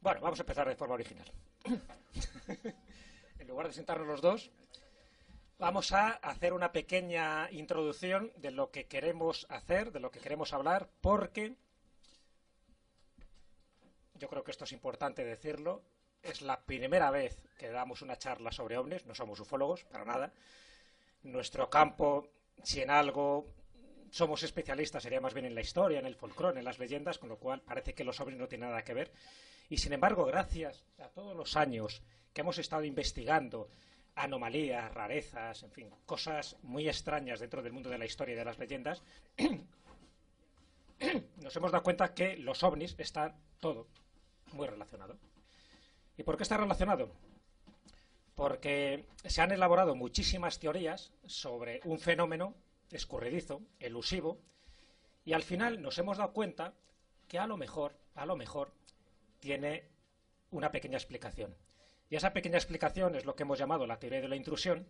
Bueno, vamos a empezar de forma original. En lugar de sentarnos los dos, vamos a hacer una pequeña introducción de lo que queremos hacer, de lo que queremos hablar, porque yo creo que esto es importante decirlo. Es la primera vez que damos una charla sobre ovnis, no somos ufólogos, para nada. Nuestro campo, si en algo somos especialistas, sería más bien en la historia, en el folclore, en las leyendas, con lo cual parece que los ovnis no tienen nada que ver. Y sin embargo, gracias a todos los años que hemos estado investigando anomalías, rarezas, en fin, cosas muy extrañas dentro del mundo de la historia y de las leyendas, nos hemos dado cuenta que los ovnis están todo muy relacionado. ¿Y por qué está relacionado? Porque se han elaborado muchísimas teorías sobre un fenómeno escurridizo, elusivo, y al final nos hemos dado cuenta que a lo mejor, tiene una pequeña explicación. Y esa pequeña explicación es lo que hemos llamado la teoría de la intrusión,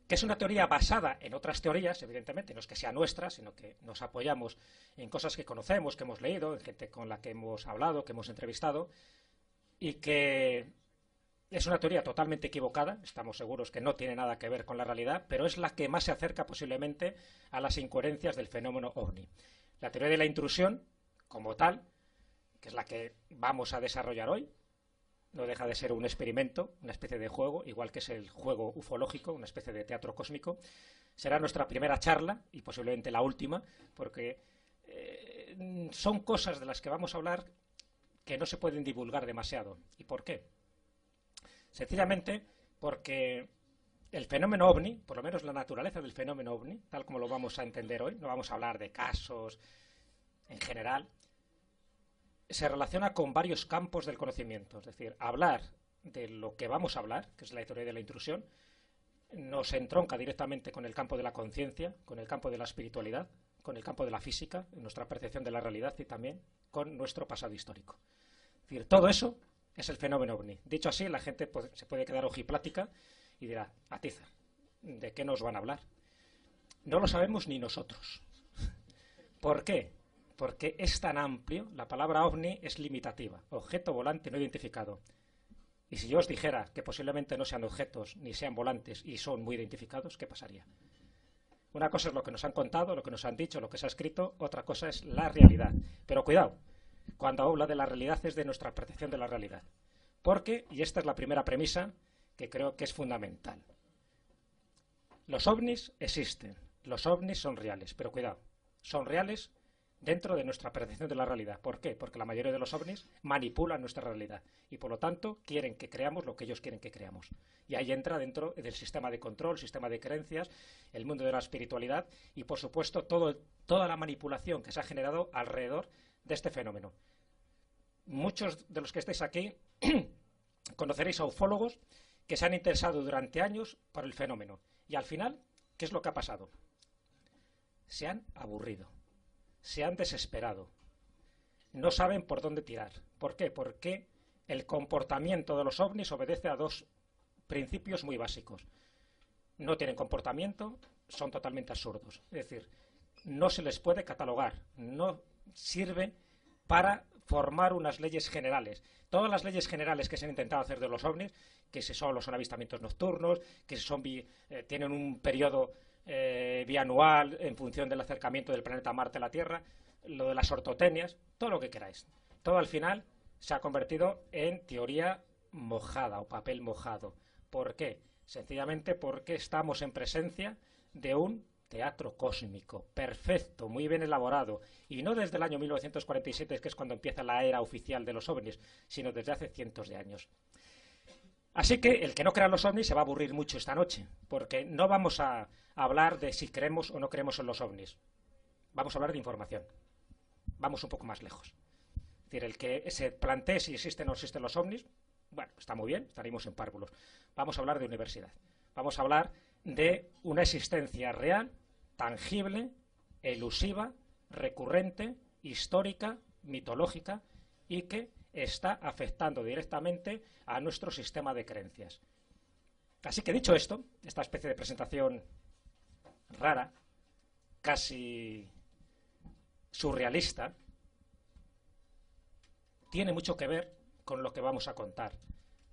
que es una teoría basada en otras teorías, evidentemente, no es que sea nuestra, sino que nos apoyamos en cosas que conocemos, que hemos leído, en gente con la que hemos hablado, que hemos entrevistado, y que es una teoría totalmente equivocada, estamos seguros que no tiene nada que ver con la realidad, pero es la que más se acerca posiblemente a las incoherencias del fenómeno ovni. La teoría de la intrusión, como tal, que es la que vamos a desarrollar hoy, no deja de ser un experimento, una especie de juego, igual que es el juego ufológico, una especie de teatro cósmico. Será nuestra primera charla y posiblemente la última, porque son cosas de las que vamos a hablar que no se pueden divulgar demasiado. ¿Y por qué? Sencillamente porque el fenómeno ovni, por lo menos la naturaleza del fenómeno ovni, tal como lo vamos a entender hoy, no vamos a hablar de casos en general, se relaciona con varios campos del conocimiento. Es decir, hablar de lo que vamos a hablar, que es la teoría de la intrusión, nos entronca directamente con el campo de la conciencia, con el campo de la espiritualidad, con el campo de la física, nuestra percepción de la realidad y también con nuestro pasado histórico. Es decir, todo eso es el fenómeno ovni. Dicho así, la gente se puede quedar ojiplática y dirá, atiza, ¿de qué nos van a hablar? No lo sabemos ni nosotros. ¿Por qué? Porque es tan amplio, la palabra ovni es limitativa, objeto volante no identificado. Y si yo os dijera que posiblemente no sean objetos ni sean volantes y son muy identificados, ¿qué pasaría? Una cosa es lo que nos han contado, lo que nos han dicho, lo que se ha escrito, otra cosa es la realidad. Pero cuidado, cuando habla de la realidad es de nuestra percepción de la realidad. Porque, y esta es la primera premisa que creo que es fundamental, los ovnis existen, los ovnis son reales, pero cuidado, son reales dentro de nuestra percepción de la realidad. ¿Por qué? Porque la mayoría de los ovnis manipulan nuestra realidad y por lo tanto quieren que creamos lo que ellos quieren que creamos. Y ahí entra dentro del sistema de control, sistema de creencias, el mundo de la espiritualidad y por supuesto toda la manipulación que se ha generado alrededor de este fenómeno. Muchos de los que estáis aquí conoceréis a ufólogos que se han interesado durante años por el fenómeno y al final, ¿qué es lo que ha pasado? Se han aburrido. Se han desesperado, no saben por dónde tirar. ¿Por qué? Porque el comportamiento de los ovnis obedece a dos principios muy básicos. No tienen comportamiento, son totalmente absurdos. Es decir, no se les puede catalogar, no sirve para formar unas leyes generales. Todas las leyes generales que se han intentado hacer de los ovnis, que si solo son avistamientos nocturnos, que si son tienen un periodo bianual en función del acercamiento del planeta Marte a la Tierra, lo de las ortotenias, todo lo que queráis. Todo al final se ha convertido en teoría mojada o papel mojado. ¿Por qué? Sencillamente porque estamos en presencia de un teatro cósmico, perfecto, muy bien elaborado, y no desde el año 1947, que es cuando empieza la era oficial de los ovnis, sino desde hace cientos de años. Así que el que no crea en los ovnis se va a aburrir mucho esta noche, porque no vamos a hablar de si creemos o no creemos en los ovnis. Vamos a hablar de información. Vamos un poco más lejos. Es decir, el que se plantee si existen o no existen los ovnis, bueno, está muy bien, estaremos en párvulos. Vamos a hablar de universidad. Vamos a hablar de una existencia real, tangible, elusiva, recurrente, histórica, mitológica y que está afectando directamente a nuestro sistema de creencias. Así que dicho esto, esta especie de presentación rara, casi surrealista, tiene mucho que ver con lo que vamos a contar.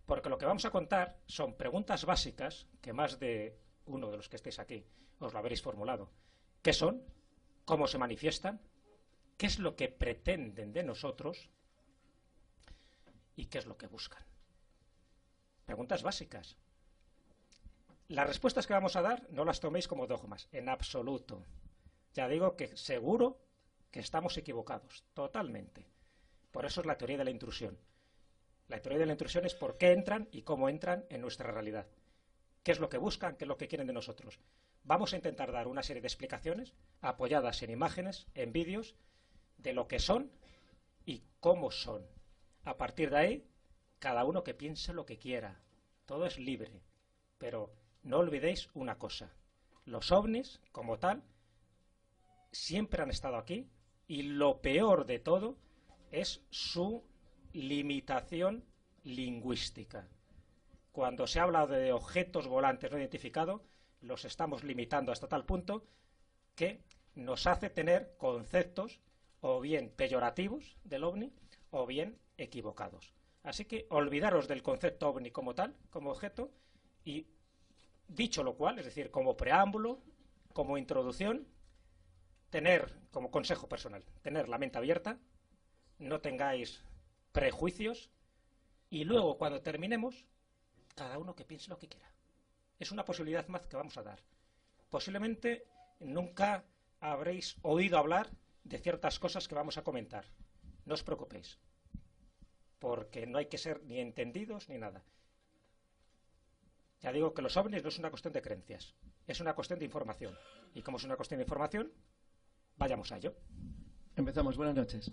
Porque lo que vamos a contar son preguntas básicas que más de uno de los que estéis aquí os lo habréis formulado. ¿Qué son? ¿Cómo se manifiestan? ¿Qué es lo que pretenden de nosotros? ¿Y qué es lo que buscan? Preguntas básicas. Las respuestas que vamos a dar no las toméis como dogmas, en absoluto. Ya digo que seguro que estamos equivocados, totalmente. Por eso es la teoría de la intrusión. La teoría de la intrusión es por qué entran y cómo entran en nuestra realidad. ¿Qué es lo que buscan? ¿Qué es lo que quieren de nosotros? Vamos a intentar dar una serie de explicaciones apoyadas en imágenes, en vídeos, de lo que son y cómo son. A partir de ahí, cada uno que piense lo que quiera. Todo es libre. Pero no olvidéis una cosa. Los ovnis, como tal, siempre han estado aquí y lo peor de todo es su limitación lingüística. Cuando se habla de objetos volantes no identificados, los estamos limitando hasta tal punto que nos hace tener conceptos o bien peyorativos del ovni o bien equivocados. Así que olvidaros del concepto ovni como tal, como objeto, y dicho lo cual, es decir, como preámbulo, como introducción, tener, como consejo personal, tener la mente abierta, no tengáis prejuicios y luego cuando terminemos, cada uno que piense lo que quiera. Es una posibilidad más que vamos a dar. Posiblemente nunca habréis oído hablar de ciertas cosas que vamos a comentar. No os preocupéis, porque no hay que ser ni entendidos ni nada. Ya digo que los ovnis no es una cuestión de creencias, es una cuestión de información. Y como es una cuestión de información, vayamos a ello. Empezamos. Buenas noches.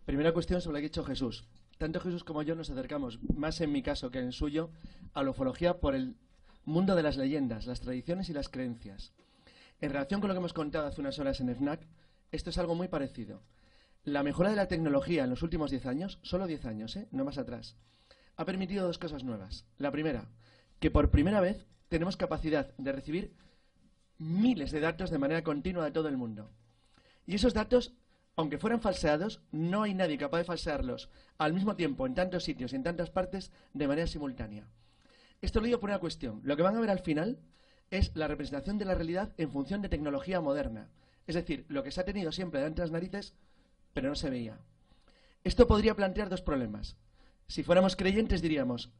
Primera cuestión sobre lo que ha dicho Jesús. Tanto Jesús como yo nos acercamos, más en mi caso que en el suyo, a la ufología por el mundo de las leyendas, las tradiciones y las creencias. En relación con lo que hemos contado hace unas horas en FNAC, esto es algo muy parecido. La mejora de la tecnología en los últimos 10 años, solo 10 años, no más atrás, ha permitido dos cosas nuevas. La primera, que por primera vez tenemos capacidad de recibir miles de datos de manera continua de todo el mundo. Y esos datos, aunque fueran falseados, no hay nadie capaz de falsearlos al mismo tiempo en tantos sitios y en tantas partes de manera simultánea. Esto lo digo por una cuestión. Lo que van a ver al final es la representación de la realidad en función de tecnología moderna. Es decir, lo que se ha tenido siempre delante de las narices, pero no se veía. Esto podría plantear dos problemas. Si fuéramos creyentes diríamos,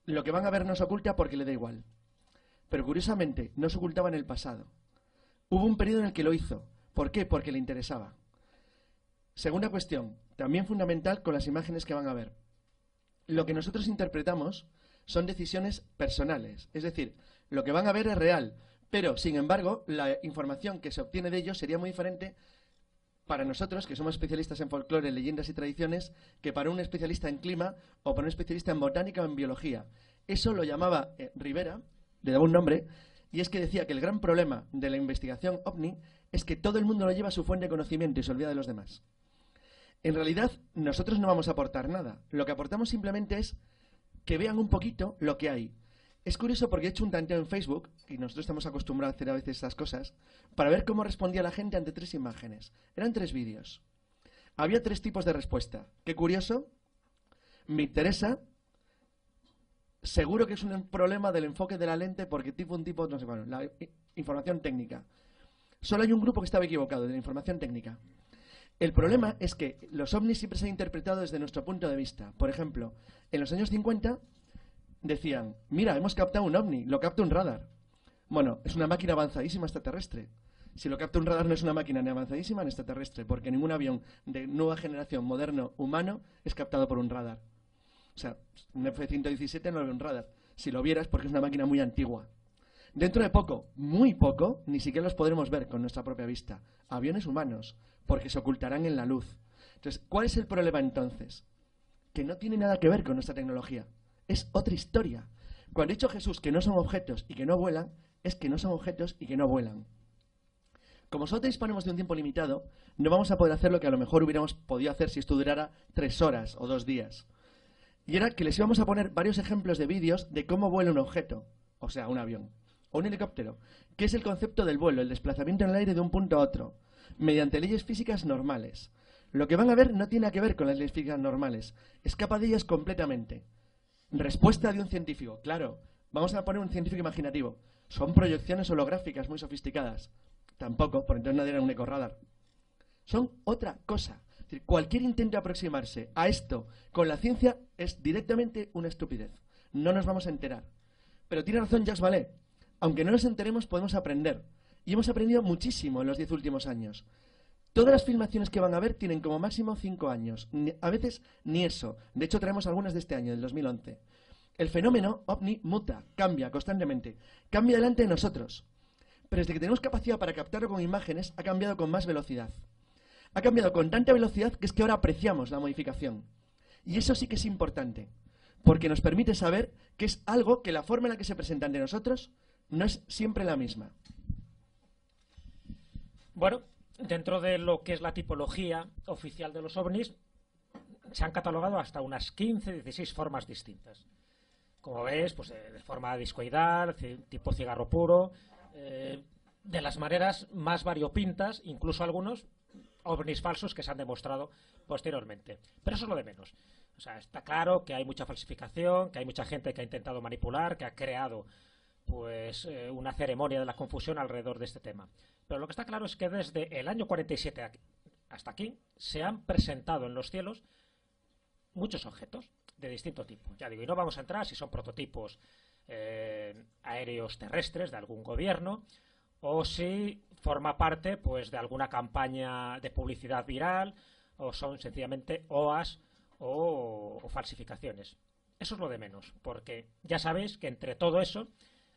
lo que van a ver nos oculta porque le da igual. Pero curiosamente, no se ocultaba en el pasado. Hubo un periodo en el que lo hizo. ¿Por qué? Porque le interesaba. Segunda cuestión, también fundamental con las imágenes que van a ver. Lo que nosotros interpretamos son decisiones personales. Es decir, lo que van a ver es real, pero, sin embargo, la información que se obtiene de ellos sería muy diferente para nosotros, que somos especialistas en folclore, leyendas y tradiciones, que para un especialista en clima o para un especialista en botánica o en biología. Eso lo llamaba Rivera, le daba un nombre, y es que decía que el gran problema de la investigación OVNI es que todo el mundo lo lleva a su fuente de conocimiento y se olvida de los demás. En realidad, nosotros no vamos a aportar nada. Lo que aportamos simplemente es que vean un poquito lo que hay. Es curioso porque he hecho un tanteo en Facebook, y nosotros estamos acostumbrados a hacer a veces estas cosas, para ver cómo respondía la gente ante 3 imágenes. Eran 3 vídeos. Había 3 tipos de respuesta. Qué curioso, me interesa, seguro que es un problema del enfoque de la lente porque un tipo, no sé, bueno, la información técnica. Solo hay un grupo que estaba equivocado, de la información técnica. El problema es que los ovnis siempre se han interpretado desde nuestro punto de vista. Por ejemplo, en los años 50 decían, mira, hemos captado un ovni, lo capta un radar. Bueno, es una máquina avanzadísima extraterrestre. Si lo capta un radar no es una máquina ni avanzadísima ni extraterrestre, porque ningún avión de nueva generación, moderno, humano, es captado por un radar. O sea, un F-117 no lo ve un radar. Si lo vieras, porque es una máquina muy antigua. Dentro de poco, muy poco, ni siquiera los podremos ver con nuestra propia vista. Aviones humanos, porque se ocultarán en la luz. Entonces, ¿cuál es el problema entonces? Que no tiene nada que ver con nuestra tecnología. Es otra historia. Cuando ha dicho Jesús que no son objetos y que no vuelan, es que no son objetos y que no vuelan. Como solo disponemos de un tiempo limitado, no vamos a poder hacer lo que a lo mejor hubiéramos podido hacer si esto durara 3 horas o 2 días. Y era que les íbamos a poner varios ejemplos de vídeos de cómo vuela un objeto, o sea, un avión, o un helicóptero, que es el concepto del vuelo, el desplazamiento en el aire de un punto a otro, mediante leyes físicas normales. Lo que van a ver no tiene nada que ver con las leyes físicas normales. Escapa de ellas completamente. Respuesta de un científico. Claro, vamos a poner un científico imaginativo. Son proyecciones holográficas muy sofisticadas. Tampoco, por entonces no era un ecorradar. Son otra cosa. Es decir, cualquier intento de aproximarse a esto con la ciencia es directamente una estupidez. No nos vamos a enterar. Pero tiene razón Jacques Vallée. Aunque no nos enteremos, podemos aprender. Y hemos aprendido muchísimo en los 10 últimos años. Todas las filmaciones que van a ver tienen como máximo 5 años. A veces ni eso. De hecho, traemos algunas de este año, del 2011. El fenómeno ovni muta, cambia constantemente. Cambia delante de nosotros. Pero desde que tenemos capacidad para captarlo con imágenes, ha cambiado con más velocidad. Ha cambiado con tanta velocidad que es que ahora apreciamos la modificación. Y eso sí que es importante. Porque nos permite saber que es algo que la forma en la que se presenta ante nosotros no es siempre la misma. Bueno, dentro de lo que es la tipología oficial de los ovnis, se han catalogado hasta unas 15, 16 formas distintas. Como ves, pues de forma discoidal, tipo cigarro puro, de las maneras más variopintas, incluso algunos ovnis falsos que se han demostrado posteriormente. Pero eso es lo de menos. O sea, está claro que hay mucha falsificación, que hay mucha gente que ha intentado manipular, que ha creado pues una ceremonia de la confusión alrededor de este tema. Pero lo que está claro es que desde el año 47 hasta aquí se han presentado en los cielos muchos objetos de distinto tipo. Ya digo, y no vamos a entrar si son prototipos aéreos terrestres de algún gobierno o si forma parte pues de alguna campaña de publicidad viral o son sencillamente OAS o falsificaciones. Eso es lo de menos, porque ya sabéis que entre todo eso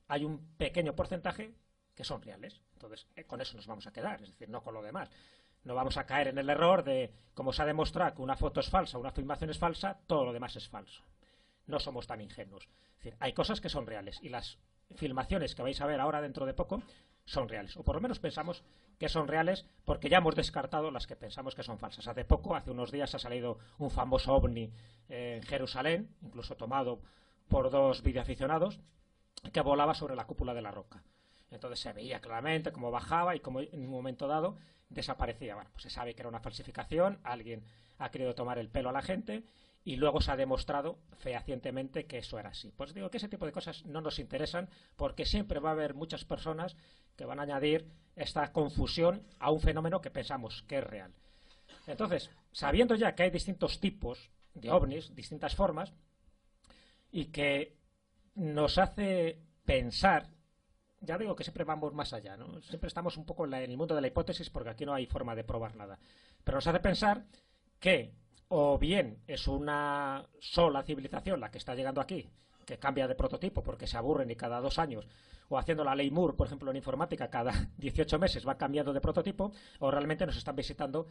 hay un pequeño porcentaje que son reales. Entonces, con eso nos vamos a quedar, es decir, no con lo demás. No vamos a caer en el error de, como se ha demostrado que una foto es falsa, una filmación es falsa, todo lo demás es falso. No somos tan ingenuos. Es decir, hay cosas que son reales y las filmaciones que vais a ver ahora dentro de poco son reales. O por lo menos pensamos que son reales porque ya hemos descartado las que pensamos que son falsas. Hace poco, hace unos días, ha salido un famoso ovni en Jerusalén, incluso tomado por 2 videoaficionados, que volaba sobre la cúpula de la Roca. Entonces se veía claramente cómo bajaba y cómo en un momento dado desaparecía. Bueno, pues se sabe que era una falsificación, alguien ha querido tomar el pelo a la gente y luego se ha demostrado fehacientemente que eso era así. Pues digo que ese tipo de cosas no nos interesan porque siempre va a haber muchas personas que van a añadir esta confusión a un fenómeno que pensamos que es real. Entonces, sabiendo ya que hay distintos tipos de ovnis, distintas formas, y que nos hace pensar, ya digo que siempre vamos más allá, ¿no? Siempre estamos un poco en el mundo de la hipótesis porque aquí no hay forma de probar nada, pero nos hace pensar que o bien es una sola civilización la que está llegando aquí, que cambia de prototipo porque se aburren y cada 2 años, o haciendo la ley Moore, por ejemplo, en informática, cada 18 meses va cambiando de prototipo, o realmente nos están visitando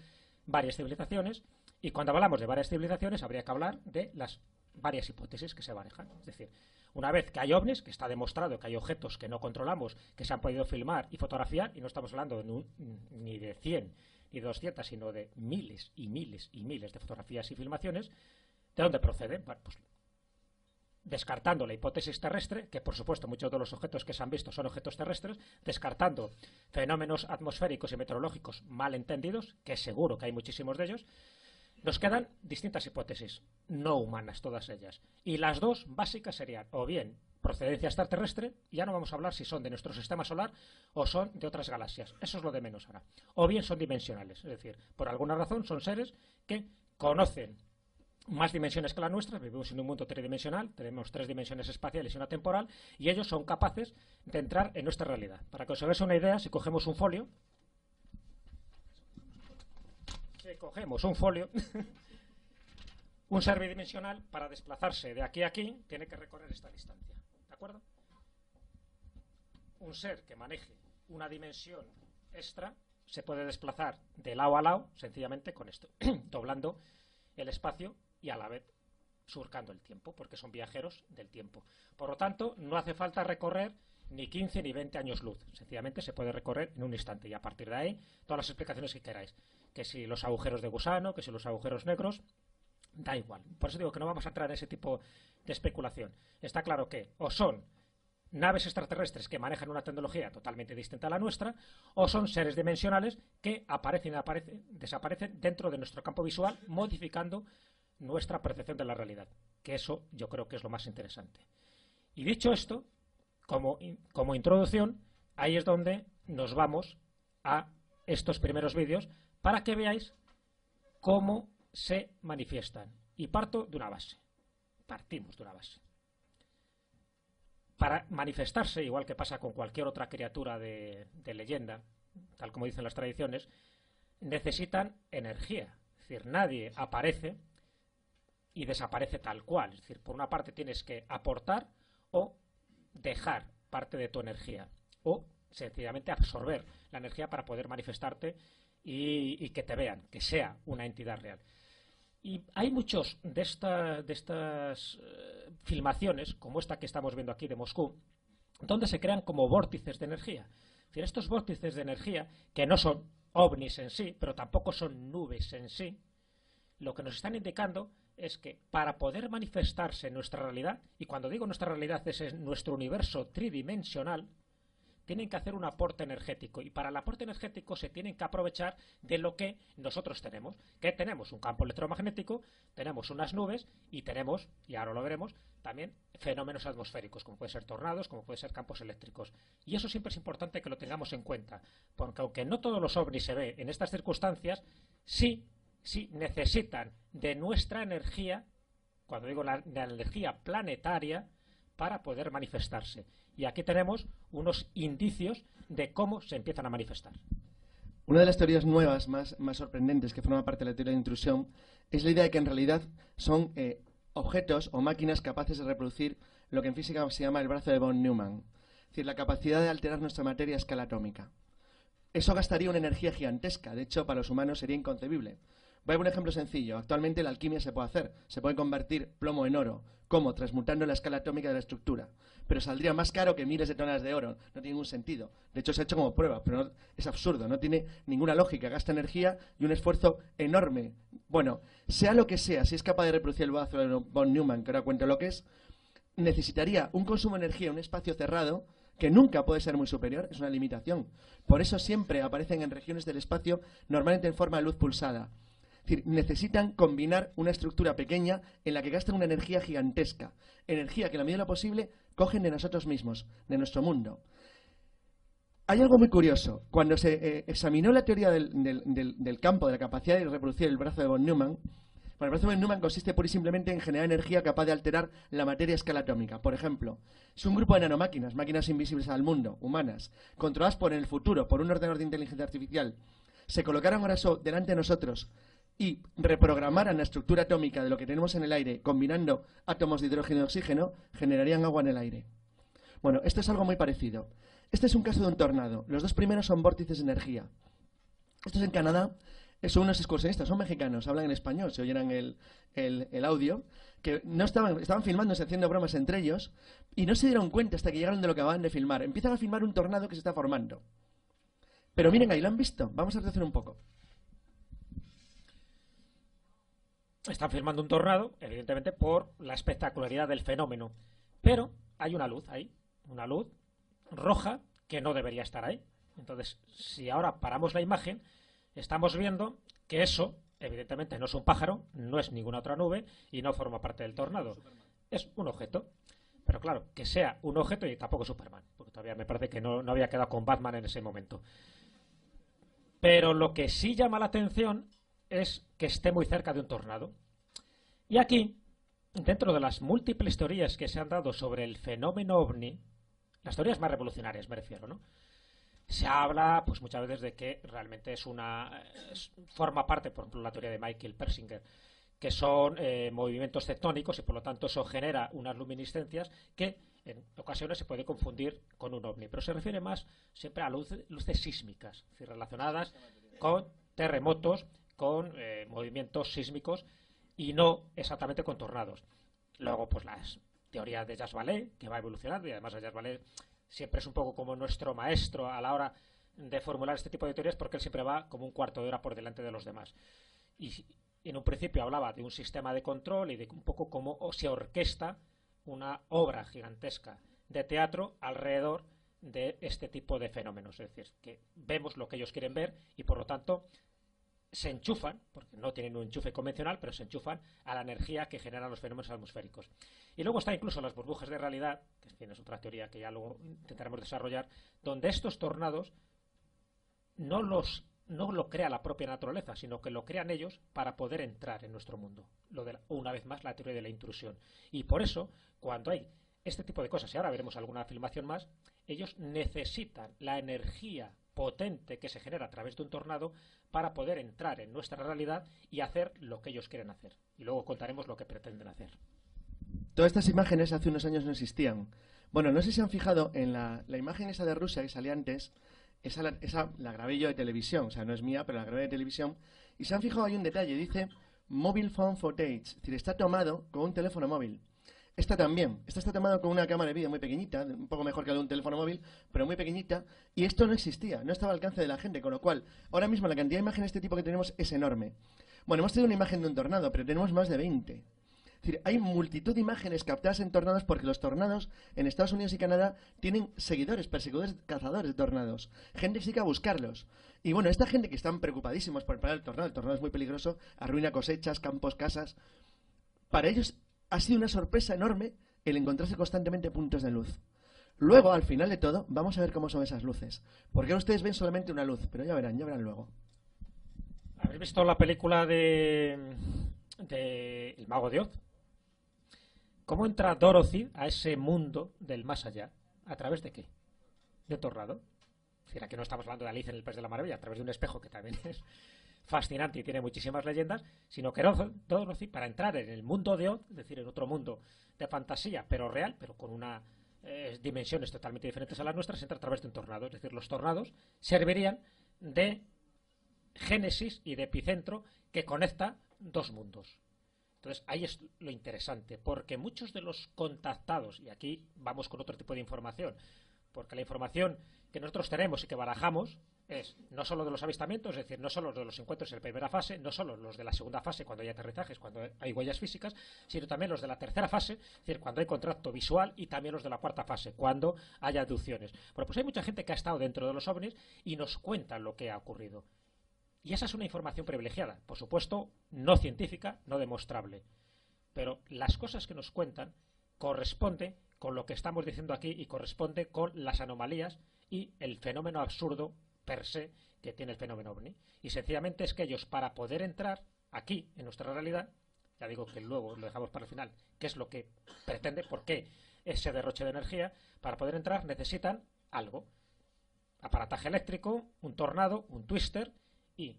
varias civilizaciones, y cuando hablamos de varias civilizaciones habría que hablar de las varias hipótesis que se barajan. Es decir, una vez que hay ovnis, que está demostrado que hay objetos que no controlamos, que se han podido filmar y fotografiar, y no estamos hablando ni de 100 ni de 200, sino de miles y miles y miles de fotografías y filmaciones, ¿de dónde proceden? Bueno, pues descartando la hipótesis terrestre, que por supuesto muchos de los objetos que se han visto son objetos terrestres, descartando fenómenos atmosféricos y meteorológicos mal entendidos, que seguro que hay muchísimos de ellos, nos quedan distintas hipótesis, no humanas todas ellas. Y las dos básicas serían, o bien procedencia extraterrestre, ya no vamos a hablar si son de nuestro sistema solar o son de otras galaxias, eso es lo de menos ahora. O bien son dimensionales, es decir, por alguna razón son seres que conocen más dimensiones que las nuestras, vivimos en un mundo tridimensional, tenemos 3 dimensiones espaciales y una temporal, y ellos son capaces de entrar en nuestra realidad. Para que os hagáis una idea, si cogemos un folio, un ser bidimensional, para desplazarse de aquí a aquí, tiene que recorrer esta distancia. ¿De acuerdo? Un ser que maneje una dimensión extra se puede desplazar de lado a lado, sencillamente con esto, doblando el espacio y a la vez surcando el tiempo, porque son viajeros del tiempo. Por lo tanto, no hace falta recorrer ni 15 ni 20 años luz. Sencillamente se puede recorrer en un instante y a partir de ahí todas las explicaciones que queráis. Que si los agujeros de gusano, que si los agujeros negros, da igual. Por eso digo que no vamos a entrar en ese tipo de especulación. Está claro que o son naves extraterrestres que manejan una tecnología totalmente distinta a la nuestra, o son seres dimensionales que aparecen y desaparecen dentro de nuestro campo visual, modificando nuestra percepción de la realidad, que eso yo creo que es lo más interesante. Y dicho esto, como introducción, ahí es donde nos vamos a estos primeros vídeos para que veáis cómo se manifiestan. Y partimos de una base. Para manifestarse, igual que pasa con cualquier otra criatura de leyenda, tal como dicen las tradiciones, necesitan energía. Es decir, nadie aparece y desaparece tal cual. Es decir, por una parte tienes que aportar o dejar parte de tu energía, o sencillamente absorber la energía para poder manifestarte y que te vean, que sea una entidad real. Y hay muchos de estas filmaciones, como esta que estamos viendo aquí de Moscú, donde se crean como vórtices de energía. Es decir, estos vórtices de energía, que no son ovnis en sí, pero tampoco son nubes en sí, lo que nos están indicando es que para poder manifestarse en nuestra realidad, y cuando digo nuestra realidad es nuestro universo tridimensional, tienen que hacer un aporte energético, y para el aporte energético se tienen que aprovechar de lo que nosotros tenemos, que tenemos un campo electromagnético, tenemos unas nubes y tenemos, y ahora lo veremos, también fenómenos atmosféricos, como pueden ser tornados, como pueden ser campos eléctricos. Y eso siempre es importante que lo tengamos en cuenta, porque aunque no todos los ovnis se ve en estas circunstancias, sí necesitan de nuestra energía, cuando digo la energía planetaria, para poder manifestarse. Y aquí tenemos unos indicios de cómo se empiezan a manifestar. Una de las teorías nuevas más sorprendentes que forma parte de la teoría de intrusión es la idea de que en realidad son objetos o máquinas capaces de reproducir lo que en física se llama el brazo de von Neumann, es decir, la capacidad de alterar nuestra materia a escala atómica. Eso gastaría una energía gigantesca, de hecho para los humanos sería inconcebible. Voy a poner un ejemplo sencillo. Actualmente la alquimia se puede hacer. Se puede convertir plomo en oro. ¿Cómo? Transmutando la escala atómica de la estructura. Pero saldría más caro que miles de toneladas de oro. No tiene ningún sentido. De hecho, se ha hecho como prueba, pero no, es absurdo. No tiene ninguna lógica. Gasta energía y un esfuerzo enorme. Bueno, sea lo que sea, si es capaz de reproducir el brazo de von Neumann, que ahora cuento lo que es, necesitaría un consumo de energía en un espacio cerrado que nunca puede ser muy superior. Es una limitación. Por eso siempre aparecen en regiones del espacio, normalmente en forma de luz pulsada. Es decir, necesitan combinar una estructura pequeña en la que gastan una energía gigantesca, energía que en la medida de lo posible cogen de nosotros mismos, de nuestro mundo. Hay algo muy curioso. Cuando se examinó la teoría del campo, de la capacidad de reproducir el brazo de von Neumann, el brazo de von Neumann consiste pura y simplemente en generar energía capaz de alterar la materia a escala atómica. Por ejemplo, es un grupo de nanomáquinas, máquinas invisibles al mundo, humanas, controladas por el futuro, por un ordenador de inteligencia artificial, se colocaran ahora delante de nosotros y reprogramaran la estructura atómica de lo que tenemos en el aire, combinando átomos de hidrógeno y oxígeno, generarían agua en el aire. Bueno, esto es algo muy parecido. Este es un caso de un tornado. Los dos primeros son vórtices de energía. Estos en Canadá son unos excursionistas, son mexicanos, hablan en español, se oyeran el audio, que no estaban filmándose, haciendo bromas entre ellos, y no se dieron cuenta hasta que llegaron de lo que acababan de filmar. Empiezan a filmar un tornado que se está formando. Pero miren, ahí lo han visto. Vamos a retroceder un poco. Están filmando un tornado, evidentemente, por la espectacularidad del fenómeno. Pero hay una luz ahí, una luz roja que no debería estar ahí. Entonces, si ahora paramos la imagen, estamos viendo que eso, evidentemente, no es un pájaro, no es ninguna otra nube y no forma parte del tornado. Es un objeto. Pero claro, que sea un objeto y tampoco Superman, porque todavía me parece que no había quedado con Batman en ese momento. Pero lo que sí llama la atención es que esté muy cerca de un tornado. Y aquí, dentro de las múltiples teorías que se han dado sobre el fenómeno ovni, las teorías más revolucionarias me refiero, ¿no? Se habla, pues muchas veces, de que realmente forma parte, por ejemplo, la teoría de Michael Persinger, que son movimientos tectónicos y por lo tanto eso genera unas luminiscencias que en ocasiones se puede confundir con un ovni, pero se refiere más siempre a luces sísmicas, es decir, relacionadas con terremotos, con movimientos sísmicos y no exactamente con tornados. Luego, pues las teorías de Jacques Vallée, que va evolucionando, y además Jacques Vallée siempre es un poco como nuestro maestro a la hora de formular este tipo de teorías, porque él siempre va como un cuarto de hora por delante de los demás. Y en un principio hablaba de un sistema de control y de un poco cómo se orquesta una obra gigantesca de teatro alrededor de este tipo de fenómenos. Es decir, que vemos lo que ellos quieren ver y por lo tanto se enchufan, porque no tienen un enchufe convencional, pero se enchufan a la energía que generan los fenómenos atmosféricos. Y luego está incluso las burbujas de realidad, que en fin, es otra teoría que ya luego intentaremos desarrollar, donde estos tornados no lo crea la propia naturaleza, sino que lo crean ellos para poder entrar en nuestro mundo. Una vez más, la teoría de la intrusión. Y por eso, cuando hay este tipo de cosas, y ahora veremos alguna filmación más, ellos necesitan la energía potente que se genera a través de un tornado para poder entrar en nuestra realidad y hacer lo que ellos quieren hacer. Y luego contaremos lo que pretenden hacer. Todas estas imágenes hace unos años no existían. Bueno, no sé si han fijado en la imagen esa de Rusia que salía antes. Esa la grabé yo de televisión, o sea, no es mía, pero la grabé de televisión. Y se han fijado, hay un detalle, dice Mobile Phone Footage, es decir, está tomado con un teléfono móvil. Esta también, esta está tomado con una cámara de vídeo muy pequeñita, un poco mejor que la de un teléfono móvil, pero muy pequeñita, y esto no existía, no estaba al alcance de la gente, con lo cual, ahora mismo la cantidad de imágenes de este tipo que tenemos es enorme. Bueno, hemos tenido una imagen de un tornado, pero tenemos más de 20. Es decir, hay multitud de imágenes captadas en tornados porque los tornados en Estados Unidos y Canadá tienen seguidores, perseguidores, cazadores de tornados. Gente que sigue a buscarlos. Y bueno, esta gente que están preocupadísimos por parar el tornado es muy peligroso, arruina cosechas, campos, casas. Para ellos ha sido una sorpresa enorme el encontrarse constantemente puntos de luz. Luego, al final de todo, vamos a ver cómo son esas luces. Porque ustedes ven solamente una luz, pero ya verán luego. ¿Habéis visto la película de El Mago de Oz? ¿Cómo entra Dorothy a ese mundo del más allá? ¿A través de qué? ¿De un tornado? Es decir, aquí no estamos hablando de Alicia en el País de la Maravilla, a través de un espejo que también es fascinante y tiene muchísimas leyendas, sino que Dorothy, para entrar en el mundo de Oz, es decir, en otro mundo de fantasía, pero real, pero con unas dimensiones totalmente diferentes a las nuestras, entra a través de un tornado. Es decir, los tornados servirían de génesis y de epicentro que conecta dos mundos. Entonces, ahí es lo interesante, porque muchos de los contactados, y aquí vamos con otro tipo de información, porque la información que nosotros tenemos y que barajamos es no solo de los avistamientos, es decir, no solo los de los encuentros en la primera fase, no solo los de la segunda fase cuando hay aterrizajes, cuando hay huellas físicas, sino también los de la tercera fase, es decir, cuando hay contacto visual, y también los de la cuarta fase, cuando hay abducciones. Bueno, pues hay mucha gente que ha estado dentro de los ovnis y nos cuenta lo que ha ocurrido. Y esa es una información privilegiada, por supuesto, no científica, no demostrable. Pero las cosas que nos cuentan corresponde con lo que estamos diciendo aquí y corresponde con las anomalías y el fenómeno absurdo per se que tiene el fenómeno ovni. Y sencillamente es que ellos, para poder entrar aquí, en nuestra realidad, ya digo que luego lo dejamos para el final, qué es lo que pretende, por qué ese derroche de energía, para poder entrar necesitan algo. Aparataje eléctrico, un tornado, un twister, y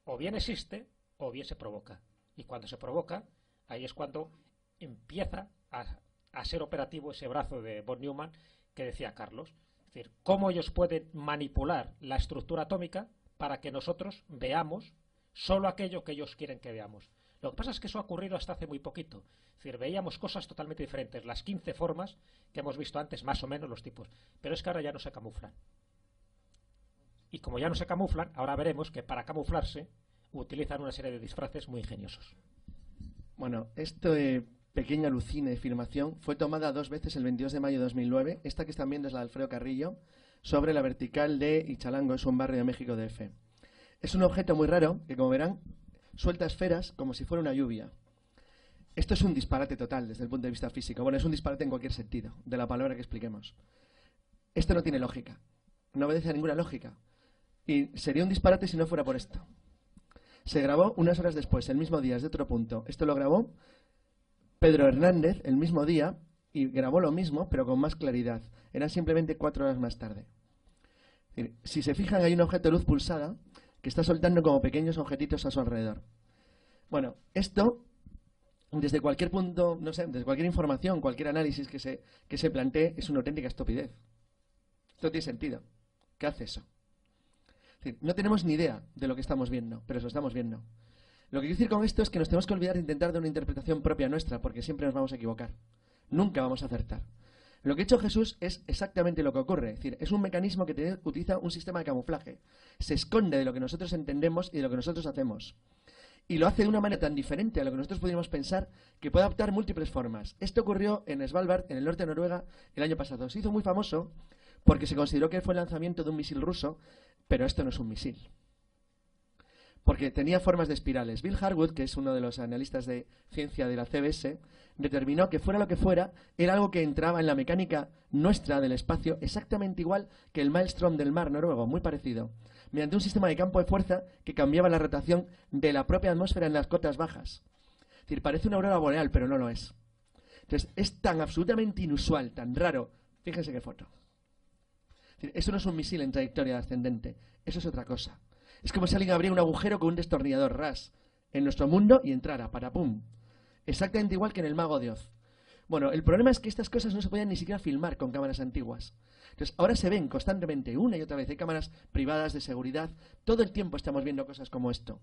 o bien existe o bien se provoca. Y cuando se provoca, ahí es cuando empieza a ser operativo ese brazo de von Neumann que decía Carlos. Es decir, cómo ellos pueden manipular la estructura atómica para que nosotros veamos solo aquello que ellos quieren que veamos. Lo que pasa es que eso ha ocurrido hasta hace muy poquito. Es decir, veíamos cosas totalmente diferentes. Las 15 formas que hemos visto antes, más o menos los tipos. Pero es que ahora ya no se camuflan. Y como ya no se camuflan, ahora veremos que para camuflarse utilizan una serie de disfraces muy ingeniosos. Bueno, esta pequeña alucina de filmación fue tomada 2 veces el 22 de mayo de 2009. Esta que están viendo es la de Alfredo Carrillo, sobre la vertical de Ichalango, es un barrio de México DF. Es un objeto muy raro que, como verán, suelta esferas como si fuera una lluvia. Esto es un disparate total desde el punto de vista físico. Bueno, es un disparate en cualquier sentido, de la palabra que expliquemos. Esto no tiene lógica, no obedece a ninguna lógica. Y sería un disparate si no fuera por esto. Se grabó unas horas después, el mismo día, desde otro punto. Esto lo grabó Pedro Hernández el mismo día y grabó lo mismo, pero con más claridad. Eran simplemente 4 horas más tarde. Es decir, si se fijan, hay un objeto de luz pulsada que está soltando como pequeños objetitos a su alrededor. Bueno, esto, desde cualquier punto, no sé, desde cualquier información, cualquier análisis que se plantee, es una auténtica estupidez. Esto tiene sentido. ¿Qué hace eso? No tenemos ni idea de lo que estamos viendo, pero eso estamos viendo. Lo que quiero decir con esto es que nos tenemos que olvidar de intentar dar una interpretación propia nuestra, porque siempre nos vamos a equivocar. Nunca vamos a acertar. Lo que ha hecho Jesús es exactamente lo que ocurre. Es decir, es un mecanismo que utiliza un sistema de camuflaje. Se esconde de lo que nosotros entendemos y de lo que nosotros hacemos. Y lo hace de una manera tan diferente a lo que nosotros podríamos pensar que puede adoptar múltiples formas. Esto ocurrió en Svalbard, en el norte de Noruega, el año pasado. Se hizo muy famoso porque se consideró que fue el lanzamiento de un misil ruso, pero esto no es un misil. Porque tenía formas de espirales. Bill Harwood, que es uno de los analistas de ciencia de la CBS, determinó que fuera lo que fuera, era algo que entraba en la mecánica nuestra del espacio exactamente igual que el maelstrom del mar noruego, muy parecido, mediante un sistema de campo de fuerza que cambiaba la rotación de la propia atmósfera en las cotas bajas. Es decir, parece una aurora boreal, pero no lo es. Entonces, es tan absolutamente inusual, tan raro. Fíjense qué foto. Es decir, eso no es un misil en trayectoria ascendente, eso es otra cosa. Es como si alguien abriera un agujero con un destornillador ras en nuestro mundo y entrara, para pum. Exactamente igual que en el Mago de Oz. Bueno, el problema es que estas cosas no se podían ni siquiera filmar con cámaras antiguas. Entonces, ahora se ven constantemente, una y otra vez. Hay cámaras privadas de seguridad. Todo el tiempo estamos viendo cosas como esto.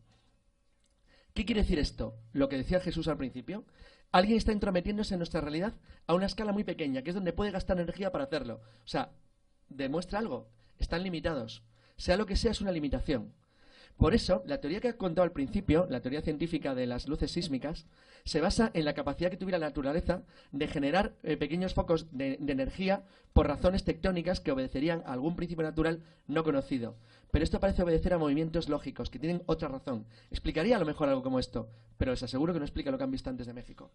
¿Qué quiere decir esto? Lo que decía Jesús al principio. Alguien está entrometiéndose en nuestra realidad a una escala muy pequeña, que es donde puede gastar energía para hacerlo. O sea, demuestra algo. Están limitados. Sea lo que sea, es una limitación. Por eso, la teoría que he contado al principio, la teoría científica de las luces sísmicas, se basa en la capacidad que tuviera la naturaleza de generar pequeños focos de energía por razones tectónicas que obedecerían a algún principio natural no conocido. Pero esto parece obedecer a movimientos lógicos, que tienen otra razón. Explicaría a lo mejor algo como esto, pero les aseguro que no explica lo que han visto antes de México.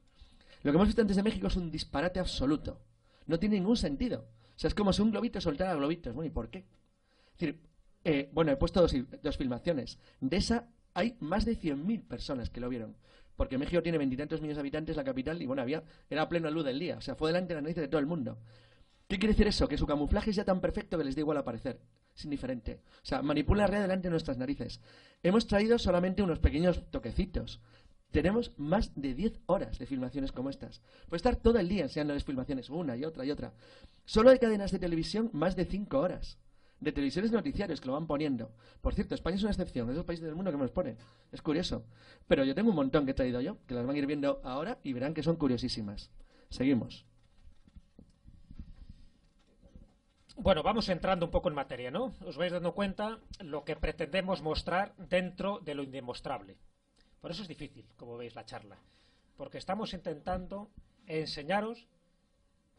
Lo que hemos visto antes de México es un disparate absoluto. No tiene ningún sentido. O sea, es como si un globito soltara globitos. Bueno, ¿y por qué? Es decir, bueno, he puesto dos filmaciones. De esa hay más de 100.000 personas que lo vieron. Porque México tiene 20 y tantos millones de habitantes, la capital, y bueno, era a plena luz del día. O sea, fue delante de la nariz de todo el mundo. ¿Qué quiere decir eso? Que su camuflaje es ya tan perfecto que les da igual aparecer. Es indiferente. O sea, manipula la realidad delante de nuestras narices. Hemos traído solamente unos pequeños toquecitos. Tenemos más de 10 horas de filmaciones como estas. Puede estar todo el día enseñándoles filmaciones, una y otra y otra. Solo hay cadenas de televisión más de 5 horas. De televisiones noticiarios que lo van poniendo. Por cierto, España es una excepción, es los países del mundo que me los pone. Es curioso. Pero yo tengo un montón que he traído yo, que las van a ir viendo ahora y verán que son curiosísimas. Seguimos. Bueno, vamos entrando un poco en materia, ¿no? Os vais dando cuenta lo que pretendemos mostrar dentro de lo indemostrable. Por eso es difícil, como veis, la charla. Porque estamos intentando enseñaros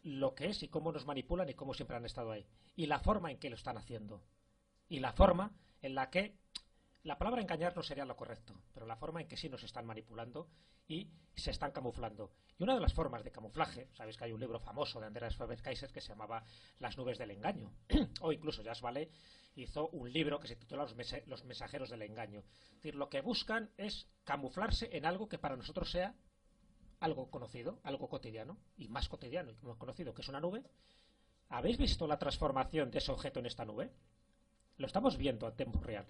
lo que es y cómo nos manipulan y cómo siempre han estado ahí. Y la forma en que lo están haciendo. Y la forma en la que... La palabra engañar no sería lo correcto, pero la forma en que sí nos están manipulando y se están camuflando. Y una de las formas de camuflaje, sabéis que hay un libro famoso de Andreas Faber-Kaiser que se llamaba Las nubes del engaño. O incluso Jas Vallée hizo un libro que se titula Los mensajeros del engaño. Es decir, lo que buscan es camuflarse en algo que para nosotros sea algo conocido, algo cotidiano, y más cotidiano y más conocido, que es una nube. ¿Habéis visto la transformación de ese objeto en esta nube? Lo estamos viendo a tiempo real.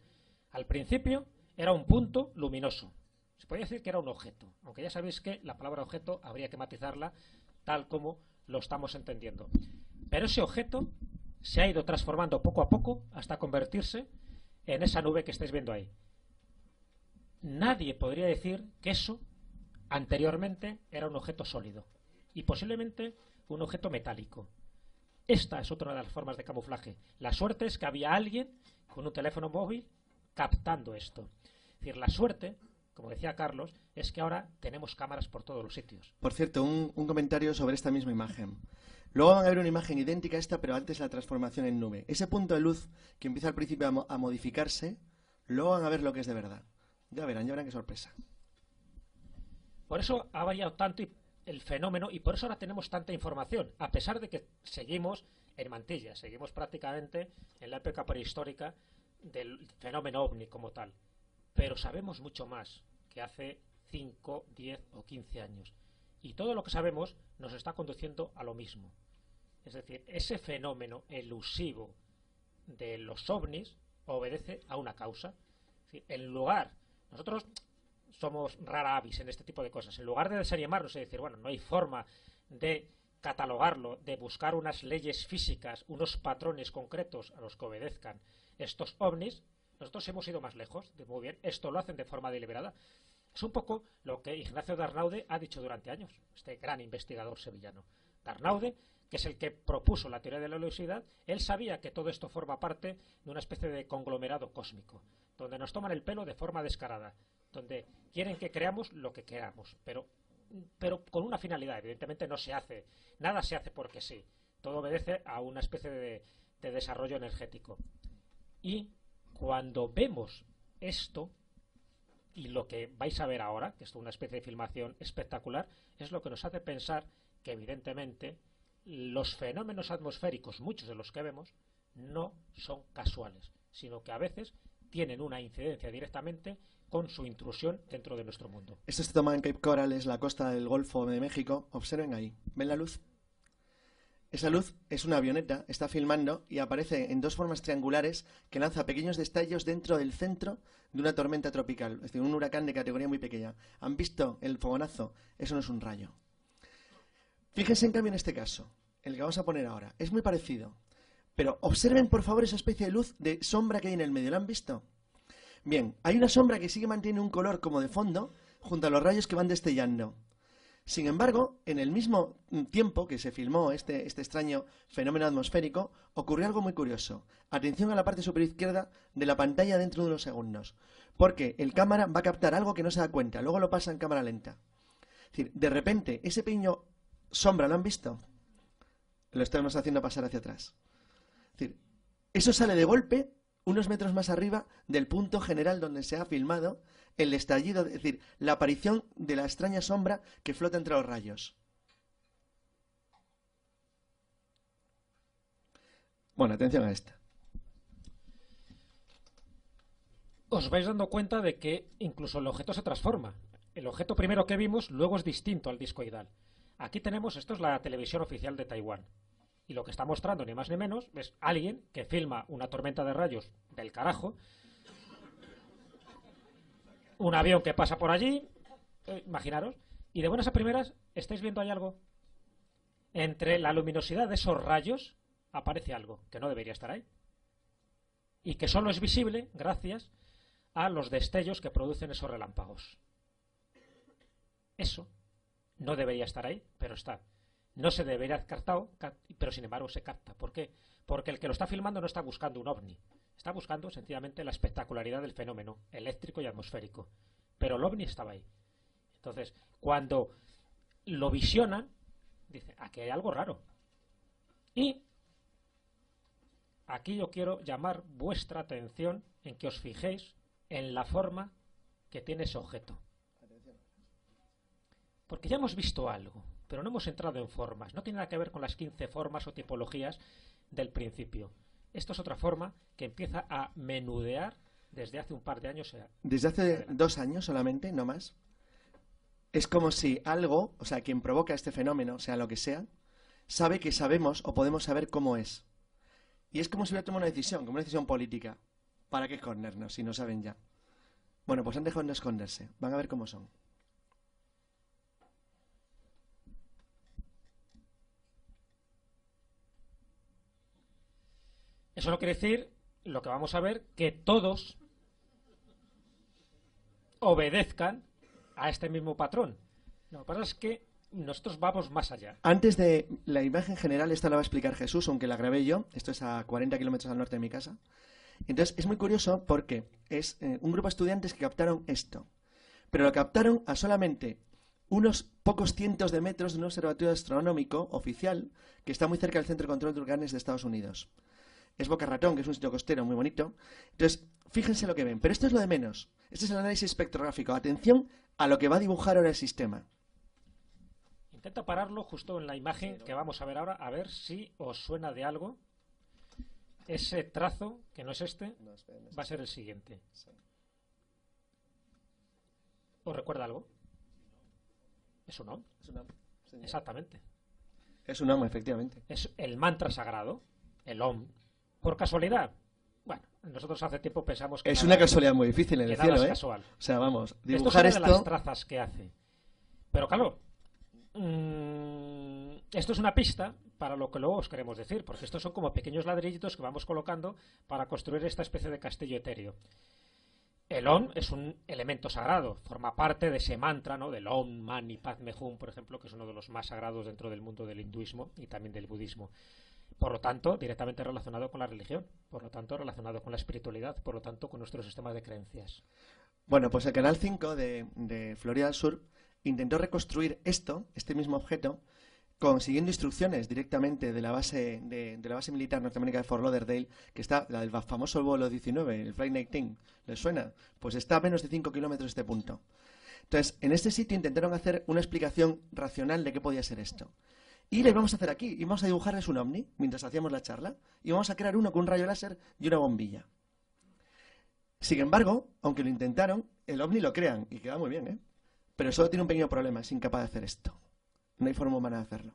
Al principio era un punto luminoso. Se podría decir que era un objeto, aunque ya sabéis que la palabra objeto habría que matizarla tal como lo estamos entendiendo. Pero ese objeto se ha ido transformando poco a poco hasta convertirse en esa nube que estáis viendo ahí. Nadie podría decir que eso anteriormente era un objeto sólido y posiblemente un objeto metálico. Esta es otra de las formas de camuflaje. La suerte es que había alguien con un teléfono móvil captando esto. Es decir, la suerte, como decía Carlos, es que ahora tenemos cámaras por todos los sitios. Por cierto, un comentario sobre esta misma imagen. Luego van a ver una imagen idéntica a esta, pero antes la transformación en nube. Ese punto de luz que empieza al principio a modificarse, luego van a ver lo que es de verdad. Ya verán qué sorpresa. Por eso ha variado tanto el fenómeno y por eso ahora tenemos tanta información, a pesar de que seguimos en mantillas, seguimos prácticamente en la época prehistórica del fenómeno ovni como tal. Pero sabemos mucho más que hace 5, 10 o 15 años. Y todo lo que sabemos nos está conduciendo a lo mismo. Es decir, ese fenómeno elusivo de los ovnis obedece a una causa. Es decir, en lugar, nosotros somos rara avis en este tipo de cosas. En lugar de desaniemarnos y decir, bueno, no hay forma de catalogarlo, de buscar unas leyes físicas, unos patrones concretos a los que obedezcan estos ovnis, nosotros hemos ido más lejos. Muy bien, esto lo hacen de forma deliberada. Es un poco lo que Ignacio Darnaude ha dicho durante años, este gran investigador sevillano. Darnaude, que es el que propuso la teoría de la luminosidad, él sabía que todo esto forma parte de una especie de conglomerado cósmico, donde nos toman el pelo de forma descarada, donde quieren que creamos lo que queramos, pero con una finalidad. Evidentemente no se hace, nada se hace porque sí, todo obedece a una especie de desarrollo energético. Y cuando vemos esto, y lo que vais a ver ahora, que es una especie de filmación espectacular, es lo que nos hace pensar que evidentemente los fenómenos atmosféricos, muchos de los que vemos, no son casuales, sino que a veces tienen una incidencia directamente con su intrusión dentro de nuestro mundo. Esto se toma en Cape Coral, es la costa del Golfo de México. Observen ahí. ¿Ven la luz? Esa luz es una avioneta, está filmando y aparece en dos formas triangulares que lanza pequeños destellos dentro del centro de una tormenta tropical, es decir, un huracán de categoría muy pequeña. ¿Han visto el fogonazo? Eso no es un rayo. Fíjense en cambio en este caso, el que vamos a poner ahora. Es muy parecido. Pero observen por favor esa especie de luz de sombra que hay en el medio. ¿Lo han visto? Bien, hay una sombra que sigue manteniendo un color como de fondo junto a los rayos que van destellando. Sin embargo, en el mismo tiempo que se filmó este extraño fenómeno atmosférico, ocurrió algo muy curioso. Atención a la parte superior izquierda de la pantalla dentro de unos segundos. Porque el cámara va a captar algo que no se da cuenta, luego lo pasa en cámara lenta. Es decir, de repente, ese pequeño sombra, ¿lo han visto? Lo estamos haciendo pasar hacia atrás. Es decir, eso sale de golpe unos metros más arriba del punto general donde se ha filmado el estallido, es decir, la aparición de la extraña sombra que flota entre los rayos. Bueno, atención a esta. Os vais dando cuenta de que incluso el objeto se transforma. El objeto primero que vimos luego es distinto al discoidal. Aquí tenemos, esto es la televisión oficial de Taiwán. Y lo que está mostrando, ni más ni menos, es alguien que filma una tormenta de rayos del carajo, un avión que pasa por allí, imaginaros, y de buenas a primeras, ¿estáis viendo ahí algo? Entre la luminosidad de esos rayos aparece algo que no debería estar ahí. Y que solo es visible gracias a los destellos que producen esos relámpagos. Eso no debería estar ahí, pero está. No se debería haber captado, pero sin embargo se capta. ¿Por qué? Porque el que lo está filmando no está buscando un ovni. Está buscando sencillamente la espectacularidad del fenómeno eléctrico y atmosférico. Pero el ovni estaba ahí. Entonces, cuando lo visionan, dice, aquí hay algo raro. Y aquí yo quiero llamar vuestra atención en que os fijéis en la forma que tiene ese objeto. Porque ya hemos visto algo, pero no hemos entrado en formas. No tiene nada que ver con las 15 formas o tipologías del principio. Esto es otra forma que empieza a menudear desde hace un par de años. Desde hace 2 años solamente, no más. Es como si algo, o sea, quien provoca este fenómeno, sea lo que sea, sabe que sabemos o podemos saber cómo es. Y es como si hubiera tomado una decisión, como una decisión política. ¿Para qué escondernos si no saben ya? Bueno, pues han dejado de esconderse. Van a ver cómo son. Eso no quiere decir, lo que vamos a ver, que todos obedezcan a este mismo patrón. Lo que pasa es que nosotros vamos más allá. Antes de la imagen general, esta la va a explicar Jesús, aunque la grabé yo. Esto es a 40 kilómetros al norte de mi casa. Entonces, es muy curioso porque es un grupo de estudiantes que captaron esto. Pero lo captaron a solamente unos pocos cientos de metros de un observatorio astronómico oficial que está muy cerca del Centro de Control de Huracanes de Estados Unidos. Es Boca Ratón, que es un sitio costero muy bonito. Entonces, fíjense lo que ven. Pero esto es lo de menos. Este es el análisis espectrográfico. Atención a lo que va a dibujar ahora el sistema. Intenta pararlo justo en la imagen que vamos a ver ahora, a ver si os suena de algo. Ese trazo, que no es este, va a ser el siguiente. ¿Os recuerda algo? ¿Es un Om? Es un Om. Exactamente. Es un Om, efectivamente. Es el mantra sagrado, el Om. ¿Por casualidad? Bueno, nosotros hace tiempo pensamos que es una casualidad muy difícil en el cielo, ¿eh? Casual. O sea, vamos, dibujar esto es una de las trazas que hace. Pero claro, esto es una pista para lo que luego os queremos decir, porque estos son como pequeños ladrillitos que vamos colocando para construir esta especie de castillo etéreo. El Om es un elemento sagrado, forma parte de ese mantra, ¿no? Del Om Mani Padme Hum, por ejemplo, que es uno de los más sagrados dentro del mundo del hinduismo y también del budismo. Por lo tanto, directamente relacionado con la religión, por lo tanto, relacionado con la espiritualidad, por lo tanto, con nuestro sistema de creencias. Bueno, pues el Canal 5 de Florida del Sur intentó reconstruir este mismo objeto, consiguiendo instrucciones directamente de la base militar norteamericana de Fort Lauderdale, que está, la del famoso vuelo 19, el Flight 19, ¿les suena? Pues está a menos de 5 kilómetros de este punto. Entonces, en este sitio intentaron hacer una explicación racional de qué podía ser esto. Y le vamos a hacer aquí, y vamos a dibujarles un ovni mientras hacíamos la charla, y vamos a crear uno con un rayo láser y una bombilla. Sin embargo, aunque lo intentaron, el ovni lo crean, y queda muy bien, ¿eh? Pero solo tiene un pequeño problema, es incapaz de hacer esto. No hay forma humana de hacerlo.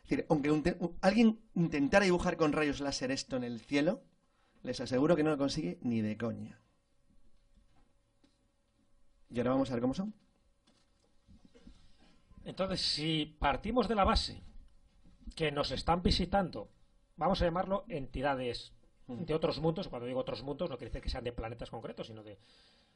Es decir, aunque alguien intentara dibujar con rayos láser esto en el cielo, les aseguro que no lo consigue ni de coña. Y ahora vamos a ver cómo son. Entonces, si partimos de la base que nos están visitando, vamos a llamarlo entidades de otros mundos. Cuando digo otros mundos no quiere decir que sean de planetas concretos, sino de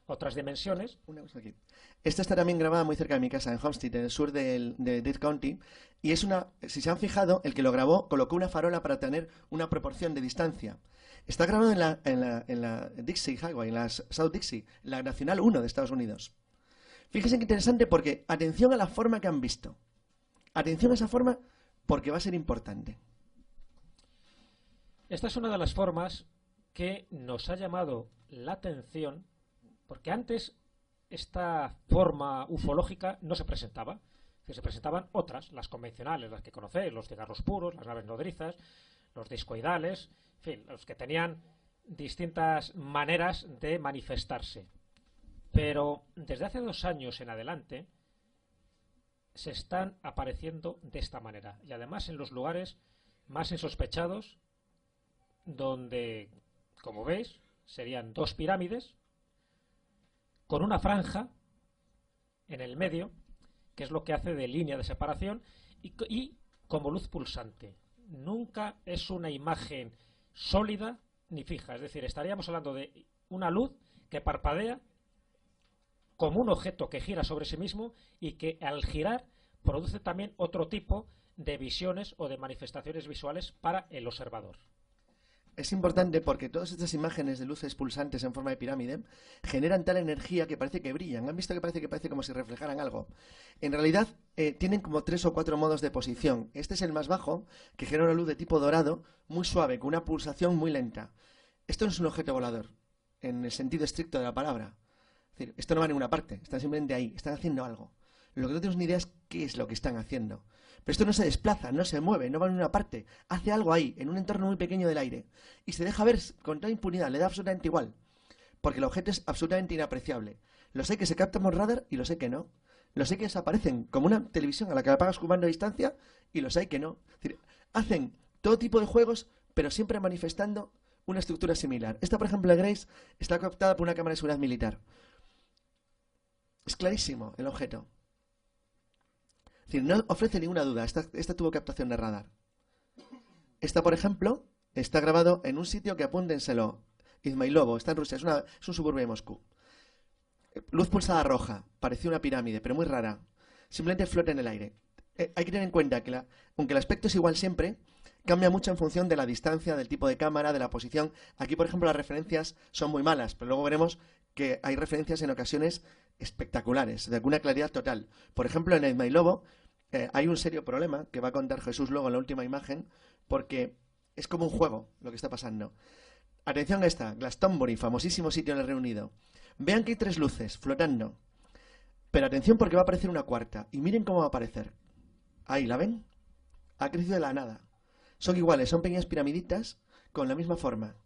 otras dimensiones. Una cosa aquí. Esta está también grabada muy cerca de mi casa, en Homestead, en el sur de Dade County. Y es si se han fijado, el que lo grabó colocó una farola para tener una proporción de distancia. Está grabado en la Dixie Highway, en la South Dixie, la Nacional 1 de Estados Unidos. Fíjense qué interesante, porque atención a la forma que han visto. Atención a esa forma, porque va a ser importante. Esta es una de las formas que nos ha llamado la atención, porque antes esta forma ufológica no se presentaba. Se presentaban otras, las convencionales, las que conocéis, los cigarros puros, las naves nodrizas, los discoidales, en fin, los que tenían distintas maneras de manifestarse. Pero desde hace 2 años en adelante se están apareciendo de esta manera, y además en los lugares más insospechados, donde, como veis, serían 2 pirámides con una franja en el medio, que es lo que hace de línea de separación, y como luz pulsante. Nunca es una imagen sólida ni fija, es decir, estaríamos hablando de una luz que parpadea como un objeto que gira sobre sí mismo y que al girar produce también otro tipo de visiones o de manifestaciones visuales para el observador. Es importante porque todas estas imágenes de luces pulsantes en forma de pirámide generan tal energía que parece que brillan. ¿Han visto que parece como si reflejaran algo? En realidad tienen como 3 o 4 modos de posición. Este es el más bajo, que genera una luz de tipo dorado, muy suave, con una pulsación muy lenta. Esto no es un objeto volador, en el sentido estricto de la palabra. Es decir, esto no va a ninguna parte, están simplemente ahí, están haciendo algo. Lo que no tenemos ni idea es qué es lo que están haciendo. Pero esto no se desplaza, no se mueve, no va a ninguna parte. Hace algo ahí, en un entorno muy pequeño del aire. Y se deja ver con toda impunidad, le da absolutamente igual. Porque el objeto es absolutamente inapreciable. Los hay que se captan por radar y los hay que no. Los hay que desaparecen como una televisión a la que la apagas con mando a distancia y los hay que no. Es decir, hacen todo tipo de juegos, pero siempre manifestando una estructura similar. Esta, por ejemplo, de Grace, está captada por una cámara de seguridad militar. Es clarísimo el objeto. Es decir, no ofrece ninguna duda. Esta tuvo captación de radar. Esta, por ejemplo, está grabado en un sitio que apúntenselo. Izmailovo, está en Rusia, es un suburbio de Moscú. Luz pulsada roja, parecía una pirámide, pero muy rara. Simplemente flota en el aire. Hay que tener en cuenta que aunque el aspecto es igual siempre, cambia mucho en función de la distancia, del tipo de cámara, de la posición. Aquí, por ejemplo, las referencias son muy malas, pero luego veremos que hay referencias en ocasiones espectaculares, de alguna claridad total. Por ejemplo, en Izmailovo hay un serio problema que va a contar Jesús luego en la última imagen, porque es como un juego lo que está pasando. Atención a esta, Glastonbury, famosísimo sitio en el Reino Unido. Vean que hay 3 luces flotando. Pero atención porque va a aparecer una cuarta. Y miren cómo va a aparecer. Ahí, ¿la ven? Ha crecido de la nada. Son iguales, son pequeñas piramiditas con la misma forma.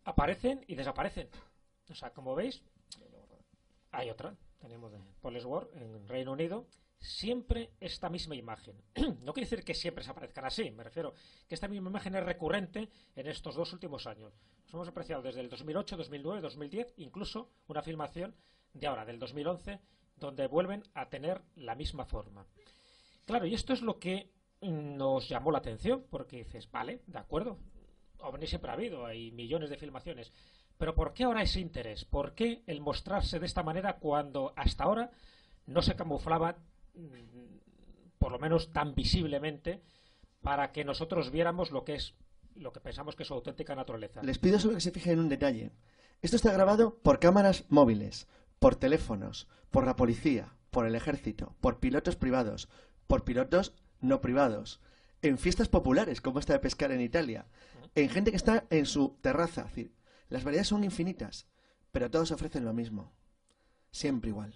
Aparecen y desaparecen. O sea, como veis, hay otra. Tenemos de Paul's War en Reino Unido. Siempre esta misma imagen. No quiere decir que siempre se aparezcan así, me refiero que esta misma imagen es recurrente en estos 2 últimos años. Nos hemos apreciado desde el 2008, 2009, 2010, incluso una filmación de ahora, del 2011, donde vuelven a tener la misma forma. Claro, y esto es lo que nos llamó la atención, porque dices, vale, de acuerdo, ovni siempre ha habido, hay millones de filmaciones, pero ¿por qué ahora ese interés? ¿Por qué el mostrarse de esta manera cuando hasta ahora no se camuflaba por lo menos tan visiblemente para que nosotros viéramos lo que es lo que pensamos que es su auténtica naturaleza. Les pido solo que se fijen en un detalle. Esto está grabado por cámaras móviles, por teléfonos, por la policía, por el ejército, por pilotos privados, por pilotos no privados, en fiestas populares como esta de pescar en Italia, en gente que está en su terraza. Es decir, las variedades son infinitas, pero todos ofrecen lo mismo. Siempre igual.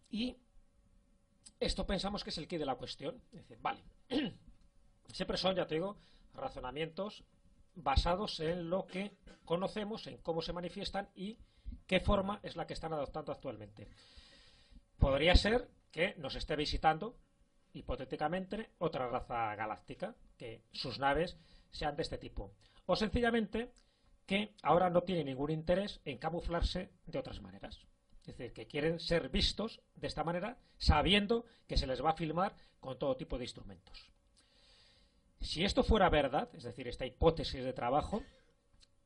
Y esto pensamos que es el quid de la cuestión. Es decir, vale, siempre son, ya te digo, razonamientos basados en lo que conocemos, en cómo se manifiestan y qué forma es la que están adoptando actualmente. Podría ser que nos esté visitando, hipotéticamente, otra raza galáctica, que sus naves sean de este tipo. O sencillamente que ahora no tiene ningún interés en camuflarse de otras maneras. Es decir, que quieren ser vistos de esta manera, sabiendo que se les va a filmar con todo tipo de instrumentos. Si esto fuera verdad, es decir, esta hipótesis de trabajo,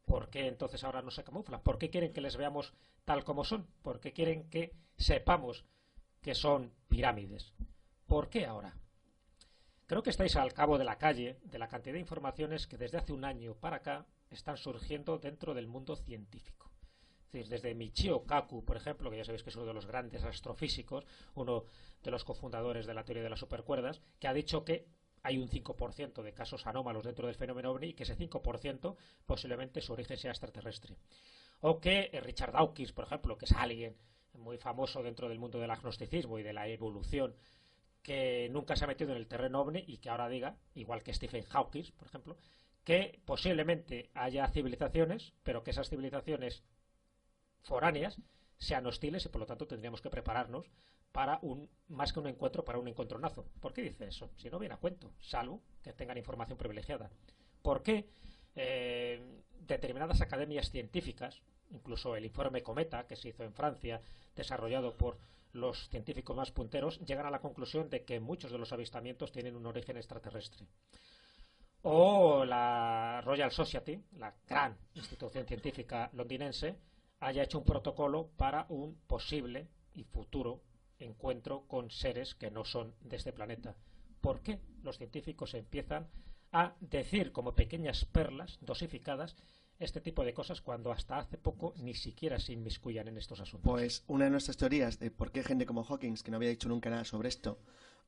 ¿por qué entonces ahora no se camuflan? ¿Por qué quieren que les veamos tal como son? ¿Por qué quieren que sepamos que son pirámides? ¿Por qué ahora? Creo que estáis al cabo de la calle de la cantidad de informaciones que desde hace un año para acá están surgiendo dentro del mundo científico. Es decir, desde Michio Kaku, por ejemplo, que ya sabéis que es uno de los grandes astrofísicos, uno de los cofundadores de la teoría de las supercuerdas, que ha dicho que hay un 5% de casos anómalos dentro del fenómeno OVNI y que ese 5% posiblemente su origen sea extraterrestre. O que Richard Dawkins, por ejemplo, que es alguien muy famoso dentro del mundo del agnosticismo y de la evolución, que nunca se ha metido en el terreno OVNI y que ahora diga, igual que Stephen Hawking, por ejemplo, que posiblemente haya civilizaciones, pero que esas civilizaciones foráneas sean hostiles y por lo tanto tendríamos que prepararnos para más que un encuentro, para un encontronazo. ¿Por qué dice eso? Si no viene a cuento, salvo que tengan información privilegiada. ¿Por qué determinadas academias científicas, incluso el informe Cometa que se hizo en Francia, desarrollado por los científicos más punteros, llegan a la conclusión de que muchos de los avistamientos tienen un origen extraterrestre? O la Royal Society, la gran institución científica londinense, haya hecho un protocolo para un posible y futuro encuentro con seres que no son de este planeta. ¿Por qué los científicos empiezan a decir como pequeñas perlas dosificadas este tipo de cosas cuando hasta hace poco ni siquiera se inmiscuyan en estos asuntos? Pues una de nuestras teorías de por qué gente como Hawking, que no había dicho nunca nada sobre esto,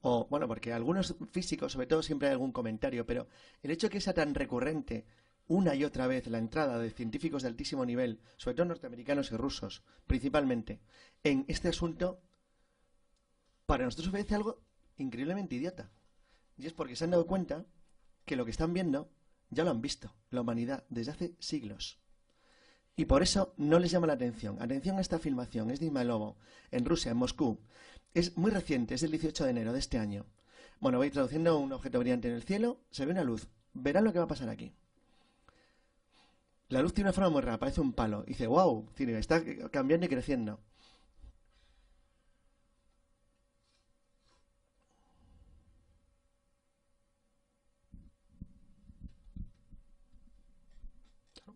o bueno, porque algunos físicos, sobre todo, siempre hay algún comentario, pero el hecho de que sea tan recurrente una y otra vez la entrada de científicos de altísimo nivel, sobre todo norteamericanos y rusos, principalmente, en este asunto, para nosotros parece algo increíblemente idiota. Y es porque se han dado cuenta que lo que están viendo ya lo han visto, la humanidad, desde hace siglos. Y por eso no les llama la atención. Atención a esta filmación, es de Ismailovo, en Rusia, en Moscú. Es muy reciente, es del 18 de enero de este año. Bueno, voy traduciendo un objeto brillante en el cielo, se ve una luz. Verán lo que va a pasar aquí. La luz tiene una forma muy rara, parece un palo. Y dice, wow, está cambiando y creciendo.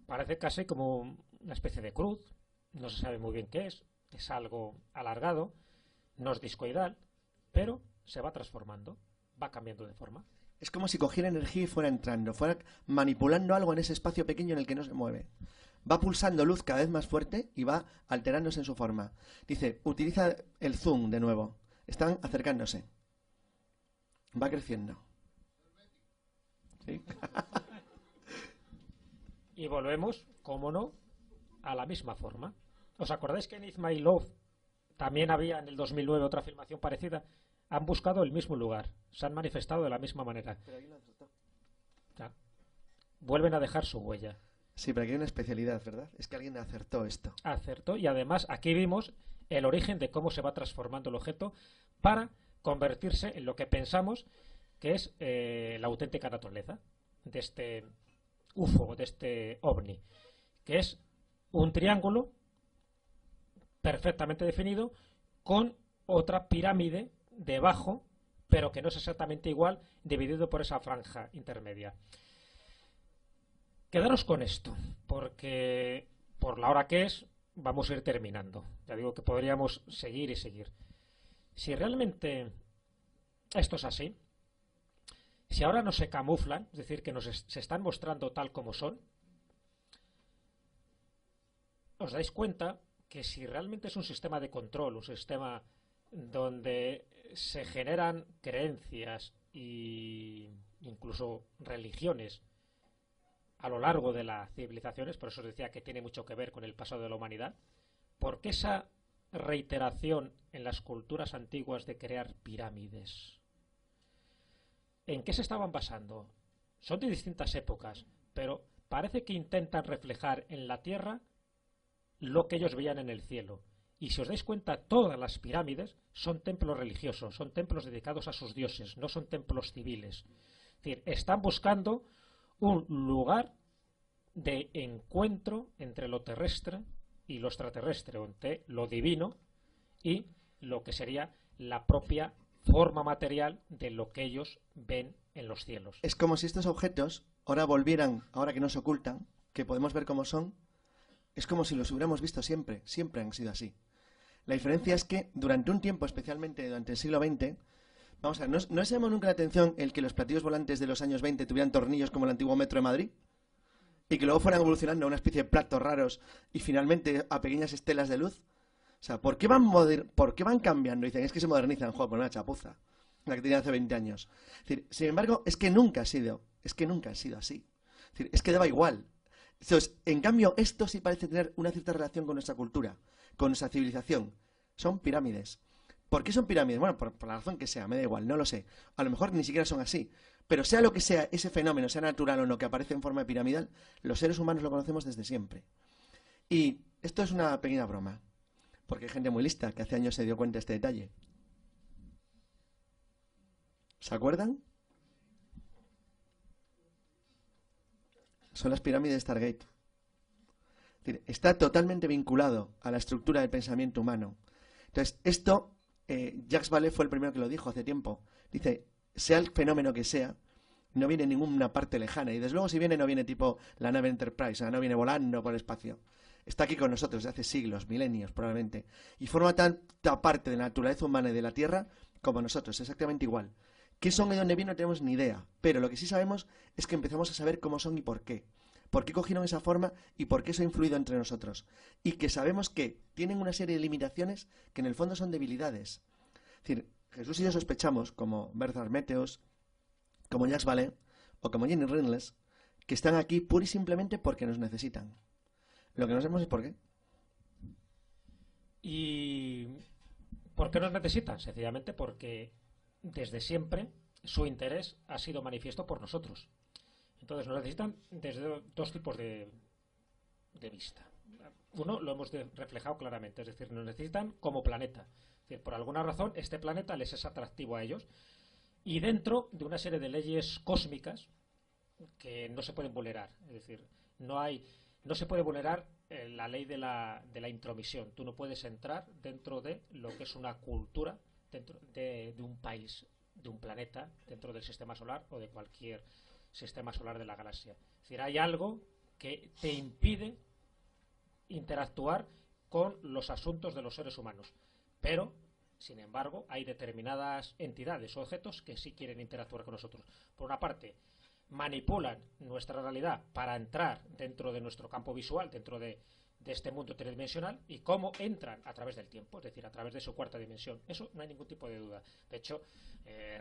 Parece casi como una especie de cruz, no se sabe muy bien qué es algo alargado, no es discoidal, pero se va transformando, va cambiando de forma. Es como si cogiera energía y fuera entrando, fuera manipulando algo en ese espacio pequeño en el que no se mueve. Va pulsando luz cada vez más fuerte y va alterándose en su forma. Dice, utiliza el zoom de nuevo. Están acercándose. Va creciendo. ¿Sí? Y volvemos, cómo no, a la misma forma. ¿Os acordáis que en It's My Love también había en el 2009 otra filmación parecida? Han buscado el mismo lugar, se han manifestado de la misma manera. Pero alguien lo acertó. Ya. Vuelven a dejar su huella. Sí, pero aquí hay una especialidad, ¿verdad? Es que alguien acertó esto. Acertó, y además aquí vimos el origen de cómo se va transformando el objeto para convertirse en lo que pensamos que es la auténtica naturaleza de este UFO, de este OVNI, que es un triángulo perfectamente definido con otra pirámide debajo, pero que no es exactamente igual, dividido por esa franja intermedia. Quedaros con esto, porque por la hora que es, vamos a ir terminando. Ya digo que podríamos seguir y seguir. Si realmente esto es así, Si ahora no se camuflan, es decir, que se están mostrando tal como son, os dais cuenta que si realmente es un sistema de control, un sistema donde se generan creencias e incluso religiones a lo largo de las civilizaciones, por eso os decía que tiene mucho que ver con el pasado de la humanidad, ¿por qué esa reiteración en las culturas antiguas de crear pirámides? ¿En qué se estaban basando? Son de distintas épocas, pero parece que intentan reflejar en la Tierra lo que ellos veían en el cielo. Y si os dais cuenta, todas las pirámides son templos religiosos, son templos dedicados a sus dioses, no son templos civiles. Es decir, están buscando un lugar de encuentro entre lo terrestre y lo extraterrestre, entre lo divino y lo que sería la propia forma material de lo que ellos ven en los cielos. Es como si estos objetos ahora volvieran, ahora que nos ocultan, que podemos ver cómo son, es como si los hubiéramos visto siempre, siempre han sido así. La diferencia es que durante un tiempo, especialmente durante el siglo XX, vamos a ver, ¿no os llamó nunca la atención el que los platillos volantes de los años 20 tuvieran tornillos como el antiguo metro de Madrid? Y que luego fueran evolucionando a una especie de platos raros y finalmente a pequeñas estelas de luz. O sea, ¿por qué van cambiando? Dicen, es que se modernizan, joder, por una chapuza, la que tenían hace 20 años. Es decir, sin embargo, es que nunca ha sido así. Es decir, es que daba igual. Entonces, en cambio, esto sí parece tener una cierta relación con nuestra cultura, con nuestra civilización. Son pirámides. ¿Por qué son pirámides? Bueno, por la razón que sea, me da igual, no lo sé. A lo mejor ni siquiera son así. Pero sea lo que sea, ese fenómeno, sea natural o no, que aparece en forma piramidal, los seres humanos lo conocemos desde siempre. Y esto es una pequeña broma, porque hay gente muy lista que hace años se dio cuenta de este detalle. ¿Se acuerdan? Son las pirámides de Stargate. Es decir, está totalmente vinculado a la estructura del pensamiento humano. Entonces, esto, Jacques Vallée fue el primero que lo dijo hace tiempo. Dice, sea el fenómeno que sea, no viene en ninguna parte lejana. Y desde luego si viene, no viene tipo la nave Enterprise, o sea, no viene volando por el espacio. Está aquí con nosotros desde hace siglos, milenios probablemente. Y forma tanta parte de la naturaleza humana y de la Tierra como nosotros, exactamente igual. ¿Qué son y dónde vienen? No tenemos ni idea. Pero lo que sí sabemos es que empezamos a saber cómo son y por qué. Por qué cogieron esa forma y por qué eso ha influido entre nosotros. Y que sabemos que tienen una serie de limitaciones que en el fondo son debilidades. Es decir, Jesús y yo sospechamos, como Bernard Meteos, como Jacques Vallée o como Jenny Rinles, que están aquí pura y simplemente porque nos necesitan. Lo que no sabemos es por qué. ¿Y por qué nos necesitan? Sencillamente porque desde siempre su interés ha sido manifiesto por nosotros. Entonces nos necesitan desde dos tipos de vista. Uno lo hemos reflejado claramente, es decir, nos necesitan como planeta. Es decir, por alguna razón este planeta les es atractivo a ellos y dentro de una serie de leyes cósmicas que no se pueden vulnerar. Es decir, no se puede vulnerar la ley de la intromisión. Tú no puedes entrar dentro de lo que es una cultura, dentro de un país, de un planeta, dentro del sistema solar o de cualquier sistema solar de la galaxia. Es decir, hay algo que te impide interactuar con los asuntos de los seres humanos. Pero, sin embargo, hay determinadas entidades o objetos que sí quieren interactuar con nosotros. Por una parte, manipulan nuestra realidad para entrar dentro de nuestro campo visual, dentro de este mundo tridimensional, y cómo entran a través del tiempo, es decir, a través de su cuarta dimensión. Eso no hay ningún tipo de duda. De hecho,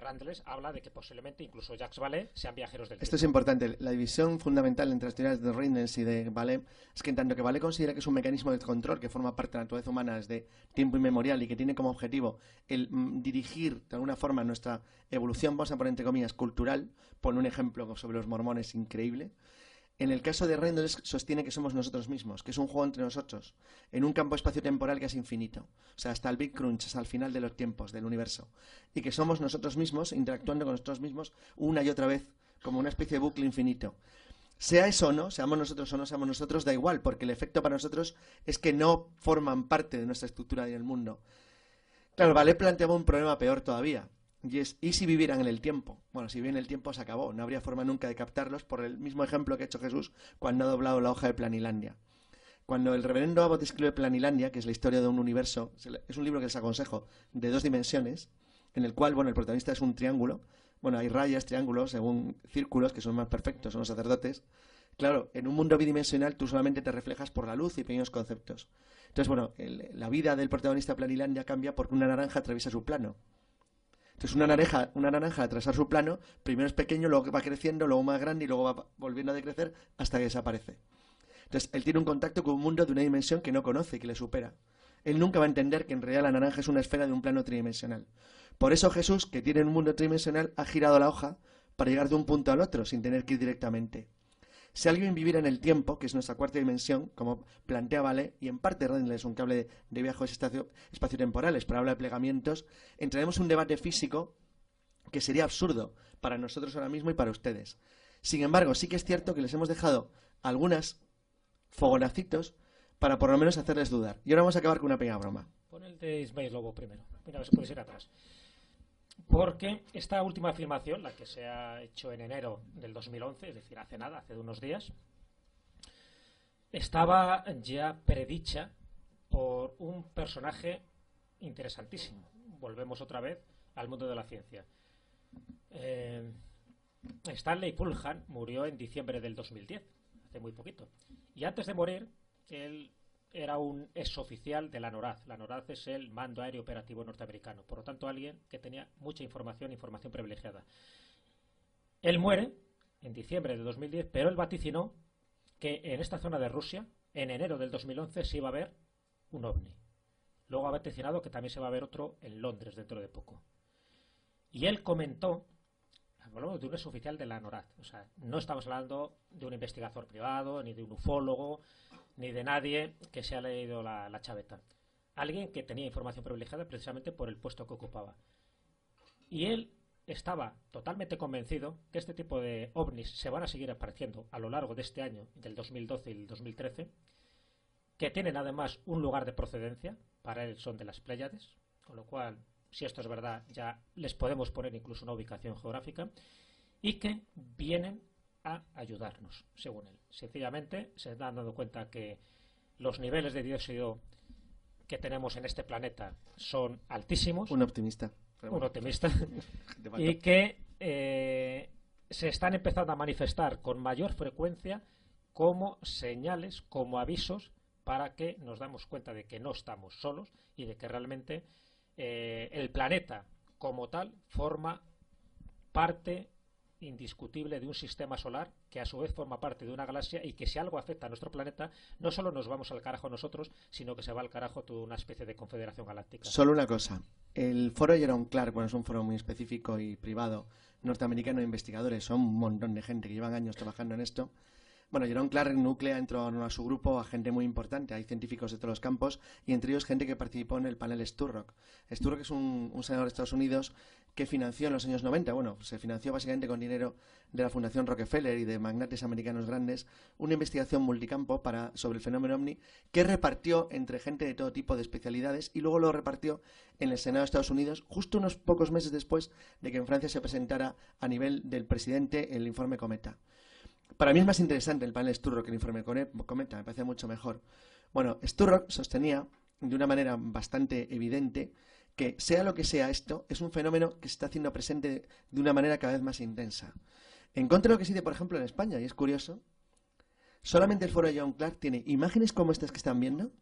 Randles habla de que posiblemente incluso Jacques Vallée sean viajeros del tiempo. Esto es importante. La división fundamental entre las teorías de Randles y de Vallée es que en tanto que Vallée considera que es un mecanismo de control que forma parte de la naturaleza humana desde tiempo inmemorial y que tiene como objetivo el dirigir de alguna forma nuestra evolución, vamos a poner entre comillas, cultural, pone un ejemplo sobre los mormones increíble. En el caso de Randles sostiene que somos nosotros mismos, que es un juego entre nosotros, en un campo espacio-temporal que es infinito. O sea, hasta el Big Crunch, hasta el final de los tiempos, del universo. Y que somos nosotros mismos, interactuando con nosotros mismos una y otra vez, como una especie de bucle infinito. Sea eso o no, seamos nosotros o no seamos nosotros, da igual, porque el efecto para nosotros es que no forman parte de nuestra estructura y del mundo. Claro, Vallée planteaba un problema peor todavía. ¿Y si vivieran en el tiempo? Bueno, si viven en el tiempo se acabó. No habría forma nunca de captarlos por el mismo ejemplo que ha hecho Jesús cuando ha doblado la hoja de Planilandia. Cuando el reverendo Abbott escribe Planilandia, que es la historia de un universo, es un libro que les aconsejo, de 2 dimensiones, en el cual, bueno, el protagonista es un triángulo, bueno, hay rayas, triángulos, según círculos, que son más perfectos, son los sacerdotes. Claro, en un mundo bidimensional tú solamente te reflejas por la luz y pequeños conceptos. Entonces, bueno, la vida del protagonista Planilandia cambia porque una naranja atraviesa su plano. Entonces, una naranja al atravesar su plano, primero es pequeño, luego va creciendo, luego más grande y luego va volviendo a decrecer hasta que desaparece. Entonces, él tiene un contacto con un mundo de una dimensión que no conoce y que le supera. Él nunca va a entender que en realidad la naranja es una esfera de un plano tridimensional. Por eso Jesús, que tiene un mundo tridimensional, ha girado la hoja para llegar de un punto al otro, sin tener que ir directamente. Si alguien viviera en el tiempo, que es nuestra cuarta dimensión, como plantea Vallée, y en parte Randall es un cable de viajes espaciotemporales, pero habla de plegamientos, entraremos en un debate físico que sería absurdo para nosotros ahora mismo y para ustedes. Sin embargo, sí que es cierto que les hemos dejado algunas fogonacitos para por lo menos hacerles dudar. Y ahora vamos a acabar con una pequeña broma. Pon el de Ismael Lobo primero. Mira, a ver si puedes ir atrás. Porque esta última afirmación, la que se ha hecho en enero del 2011, es decir, hace nada, hace unos días, estaba ya predicha por un personaje interesantísimo. Volvemos otra vez al mundo de la ciencia. Stanley Pulhan murió en diciembre del 2010, hace muy poquito. Y antes de morir, él era un exoficial de la NORAD. La NORAD es el Mando Aéreo Operativo Norteamericano. Por lo tanto, alguien que tenía mucha información privilegiada. Él muere en diciembre de 2010, pero él vaticinó que en esta zona de Rusia, en enero del 2011, se iba a ver un ovni. Luego ha vaticinado que también se va a ver otro en Londres dentro de poco. Y él comentó, hablamos de un exoficial de la NORAD, o sea, no estamos hablando de un investigador privado, ni de un ufólogo, ni de nadie que se ha leído la chaveta. Alguien que tenía información privilegiada precisamente por el puesto que ocupaba. Y él estaba totalmente convencido que este tipo de ovnis se van a seguir apareciendo a lo largo de este año, del 2012 y el 2013, que tienen además un lugar de procedencia, para él son de las Pléyades, con lo cual, si esto es verdad, ya les podemos poner incluso una ubicación geográfica, y que vienen a ayudarnos, según él. Sencillamente se están dando cuenta que los niveles de dióxido que tenemos en este planeta son altísimos. Un optimista. Un optimista. Y que se están empezando a manifestar con mayor frecuencia como señales, como avisos, para que nos damos cuenta de que no estamos solos y de que realmente el planeta como tal forma parte indiscutible de un sistema solar que a su vez forma parte de una galaxia, y que si algo afecta a nuestro planeta, no solo nos vamos al carajo nosotros, sino que se va al carajo toda una especie de confederación galáctica. Solo una cosa, el foro Jerome Clark, bueno, es un foro muy específico y privado norteamericano de investigadores, son un montón de gente que llevan años trabajando en esto. Bueno, Jerome Clark nuclea en torno a su grupo a gente muy importante, hay científicos de todos los campos, y entre ellos gente que participó en el panel Sturrock. Sturrock es un senador de Estados Unidos que financió en los años 90, bueno, se financió básicamente con dinero de la Fundación Rockefeller y de magnates americanos grandes, una investigación multicampo sobre el fenómeno ovni, que repartió entre gente de todo tipo de especialidades y luego lo repartió en el Senado de Estados Unidos justo unos pocos meses después de que en Francia se presentara a nivel del presidente el informe Cometa. Para mí es más interesante el panel Sturrock que el informe Cometa, me parece mucho mejor. Bueno, Sturrock sostenía de una manera bastante evidente que sea lo que sea esto, es un fenómeno que se está haciendo presente de una manera cada vez más intensa. En contra de lo que se dice, por ejemplo, en España, y es curioso, solamente el foro de Jerome Clark tiene imágenes como estas que están viendo,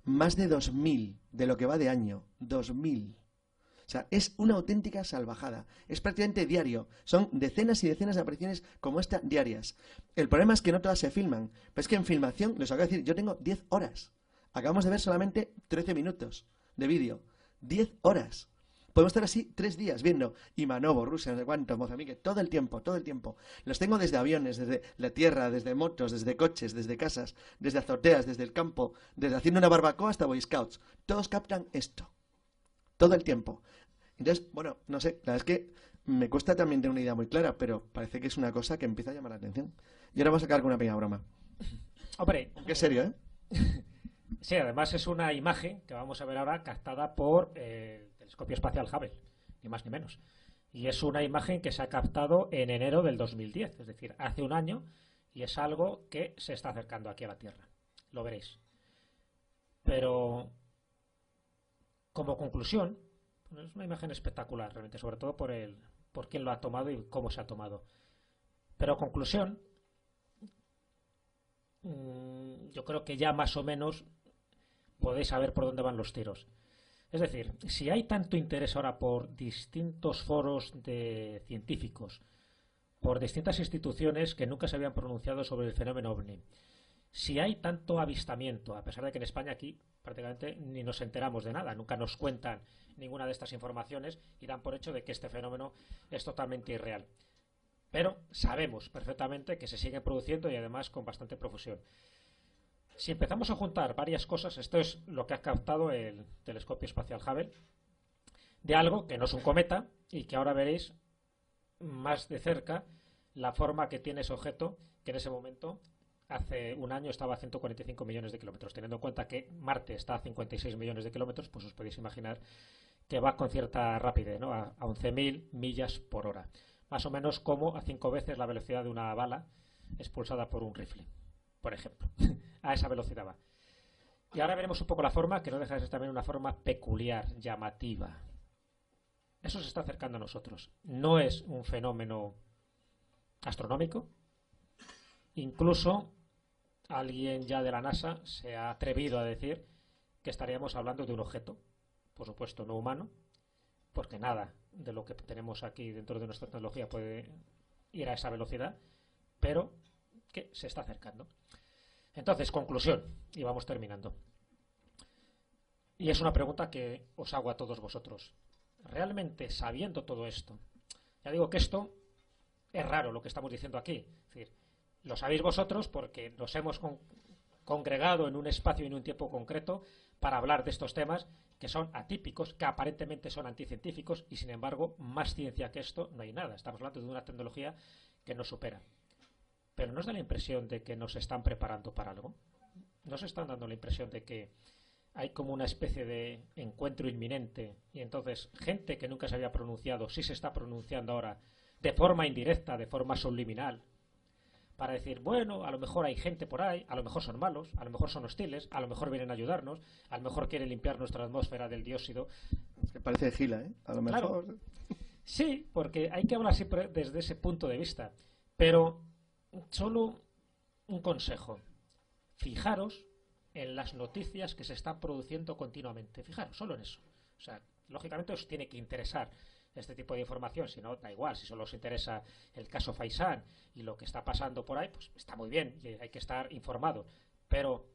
más de 2.000 de lo que va de año, 2.000. O sea, es una auténtica salvajada. Es prácticamente diario. Son decenas y decenas de apariciones como esta diarias. El problema es que no todas se filman. Pero es que en filmación, les acabo de decir, yo tengo 10 horas. Acabamos de ver solamente 13 minutos de vídeo. 10 horas. Podemos estar así 3 días viendo Imanovo, Rusia, no sé cuánto, Mozambique, todo el tiempo, todo el tiempo. Los tengo desde aviones, desde la tierra, desde motos, desde coches, desde casas, desde azoteas, desde el campo, desde haciendo una barbacoa hasta Boy Scouts. Todos captan esto. Todo el tiempo. Entonces, bueno, no sé, la verdad es que me cuesta también tener una idea muy clara, pero parece que es una cosa que empieza a llamar la atención. Y ahora vamos a acabar con una pequeña broma. Hombre, qué serio, ¿eh? Sí, además es una imagen que vamos a ver ahora captada por el telescopio espacial Hubble, ni más ni menos. Y es una imagen que se ha captado en enero del 2010, es decir, hace un año, y es algo que se está acercando aquí a la Tierra. Lo veréis. Pero, como conclusión, es una imagen espectacular, realmente, sobre todo por el por quién lo ha tomado y cómo se ha tomado. Pero conclusión, yo creo que ya más o menos podéis saber por dónde van los tiros. Es decir, si hay tanto interés ahora por distintos foros de científicos, por distintas instituciones que nunca se habían pronunciado sobre el fenómeno OVNI, si hay tanto avistamiento, a pesar de que en España aquí prácticamente ni nos enteramos de nada, nunca nos cuentan ninguna de estas informaciones y dan por hecho de que este fenómeno es totalmente irreal. Pero sabemos perfectamente que se sigue produciendo y además con bastante profusión. Si empezamos a juntar varias cosas, esto es lo que ha captado el telescopio espacial Hubble, de algo que no es un cometa y que ahora veréis más de cerca la forma que tiene ese objeto, que en ese momento, hace un año, estaba a 145 millones de kilómetros. Teniendo en cuenta que Marte está a 56 millones de kilómetros, pues os podéis imaginar que va con cierta rapidez, ¿no? A 11.000 millas por hora. Más o menos como a 5 veces la velocidad de una bala expulsada por un rifle, por ejemplo. A esa velocidad va. Y ahora veremos un poco la forma, que no deja de ser también una forma peculiar, llamativa. Eso se está acercando a nosotros. No es un fenómeno astronómico. Incluso alguien ya de la NASA se ha atrevido a decir que estaríamos hablando de un objeto, por supuesto no humano, porque nada de lo que tenemos aquí dentro de nuestra tecnología puede ir a esa velocidad, pero que se está acercando. Entonces, conclusión, y vamos terminando. Y es una pregunta que os hago a todos vosotros. Realmente, sabiendo todo esto, ya digo que esto es raro lo que estamos diciendo aquí, es decir, lo sabéis vosotros porque nos hemos congregado en un espacio y en un tiempo concreto para hablar de estos temas que son atípicos, que aparentemente son anticientíficos y sin embargo más ciencia que esto no hay nada. Estamos hablando de una tecnología que nos supera. Pero ¿no os da la impresión de que nos están preparando para algo? ¿Nos están dando la impresión de que hay como una especie de encuentro inminente y entonces gente que nunca se había pronunciado sí se está pronunciando ahora de forma indirecta, de forma subliminal, para decir, bueno, a lo mejor hay gente por ahí, a lo mejor son malos, a lo mejor son hostiles, a lo mejor vienen a ayudarnos, a lo mejor quieren limpiar nuestra atmósfera del dióxido? Es que parece gila, ¿eh? A lo mejor. Claro, sí, porque hay que hablar siempre desde ese punto de vista. Pero solo un consejo. Fijaros en las noticias que se están produciendo continuamente. Fijaros, solo en eso. O sea, lógicamente os tiene que interesar este tipo de información, si no, da igual. Si solo os interesa el caso Faisán y lo que está pasando por ahí, pues está muy bien y hay que estar informado. Pero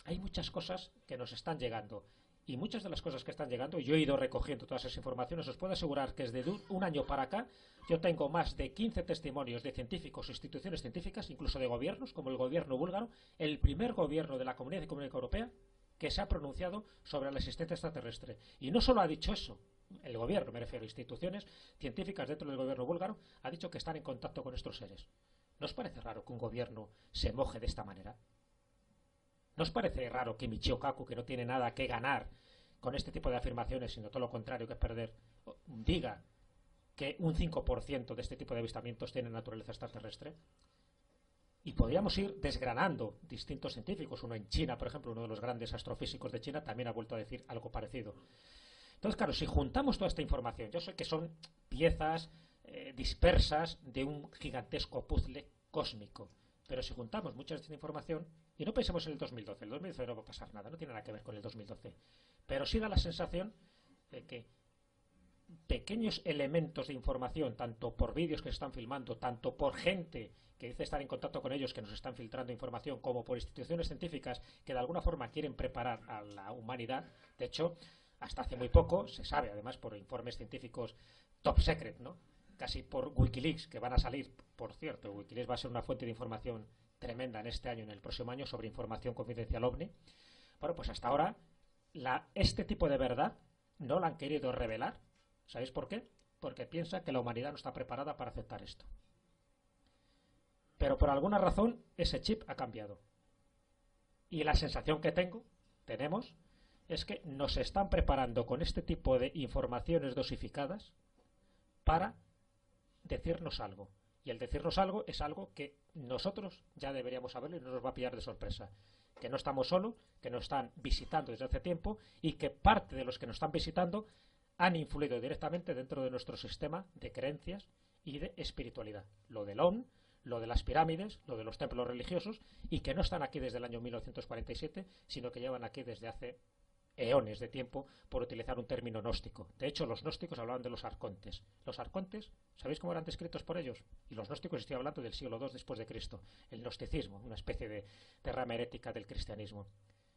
hay muchas cosas que nos están llegando. Y muchas de las cosas que están llegando, yo he ido recogiendo todas esas informaciones, os puedo asegurar que desde un año para acá yo tengo más de 15 testimonios de científicos, instituciones científicas, incluso de gobiernos, como el gobierno búlgaro, el primer gobierno de la Comunidad Económica Europea que se ha pronunciado sobre la existencia extraterrestre. Y no solo ha dicho eso, el gobierno, me refiero a instituciones científicas dentro del gobierno búlgaro, ha dicho que están en contacto con estos seres. ¿No os parece raro que un gobierno se moje de esta manera? ¿No os parece raro que Michio Kaku, que no tiene nada que ganar con este tipo de afirmaciones, sino todo lo contrario, que es perder, diga que un 5% de este tipo de avistamientos tienen naturaleza extraterrestre? Y podríamos ir desgranando distintos científicos. Uno en China, por ejemplo, uno de los grandes astrofísicos de China, también ha vuelto a decir algo parecido. Entonces, claro, si juntamos toda esta información, yo sé que son piezas dispersas de un gigantesco puzzle cósmico, pero si juntamos mucha de esta información, y no pensemos en el 2012, el 2012 no va a pasar nada, no tiene nada que ver con el 2012, pero sí da la sensación de que pequeños elementos de información, tanto por vídeos que se están filmando, tanto por gente que dice estar en contacto con ellos, que nos están filtrando información, como por instituciones científicas que de alguna forma quieren preparar a la humanidad. De hecho, hasta hace muy poco se sabe, además por informes científicos top secret, ¿no?, casi por Wikileaks, que van a salir, por cierto, Wikileaks va a ser una fuente de información tremenda en este año, en el próximo año, sobre información confidencial OVNI. Bueno, pues hasta ahora este tipo de verdad no la han querido revelar. ¿Sabéis por qué? Porque piensa que la humanidad no está preparada para aceptar esto. Pero por alguna razón ese chip ha cambiado. Y la sensación que tenemos, es que nos están preparando con este tipo de informaciones dosificadas para decirnos algo. Y el decirnos algo es algo que nosotros ya deberíamos saberlo y no nos va a pillar de sorpresa. Que no estamos solos, que nos están visitando desde hace tiempo y que parte de los que nos están visitando han influido directamente dentro de nuestro sistema de creencias y de espiritualidad. Lo del OM, lo de las pirámides, lo de los templos religiosos, y que no están aquí desde el año 1947, sino que llevan aquí desde hace eones de tiempo, por utilizar un término gnóstico. De hecho, los gnósticos hablaban de los arcontes. Los arcontes, ¿sabéis cómo eran descritos por ellos? Y los gnósticos, estoy hablando del siglo II después de Cristo. El gnosticismo, una especie de rama herética del cristianismo.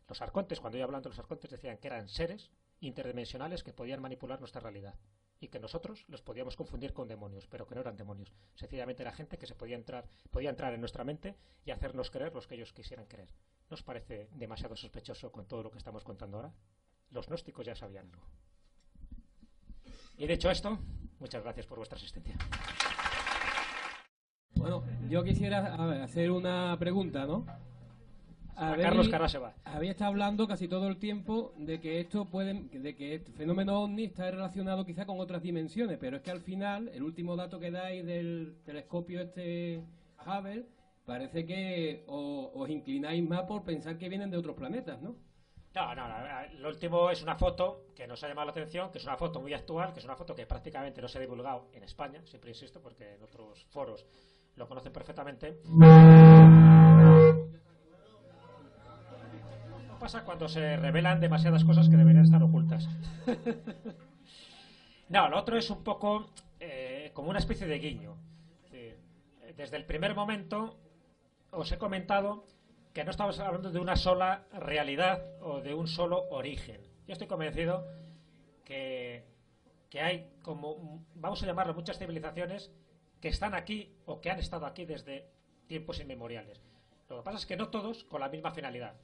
Los arcontes, cuando yo hablando de los arcontes, decían que eran seres interdimensionales que podían manipular nuestra realidad y que nosotros los podíamos confundir con demonios, pero que no eran demonios. Sencillamente era gente que podía entrar en nuestra mente y hacernos creer los que ellos quisieran creer. ¿No os parece demasiado sospechoso con todo lo que estamos contando ahora? Los gnósticos ya sabían algo. Y dicho esto, muchas gracias por vuestra asistencia. Bueno, yo quisiera hacer una pregunta, ¿no? Carlos Carrá se va. Había estado hablando casi todo el tiempo de que este fenómeno ovni está relacionado quizá con otras dimensiones, pero es que al final, el último dato que dais del telescopio Hubble, parece que os inclináis más por pensar que vienen de otros planetas, ¿no? No, lo último es una foto que nos ha llamado la atención, que es una foto muy actual, que es una foto que prácticamente no se ha divulgado en España, siempre insisto, porque en otros foros lo conocen perfectamente. Pasa cuando se revelan demasiadas cosas que deberían estar ocultas. No, lo otro es un poco como una especie de guiño. Desde el primer momento os he comentado que no estamos hablando de una sola realidad o de un solo origen. Yo estoy convencido que hay como, vamos a llamarlo, muchas civilizaciones que están aquí o que han estado aquí desde tiempos inmemoriales. Lo que pasa es que no todos con la misma finalidad.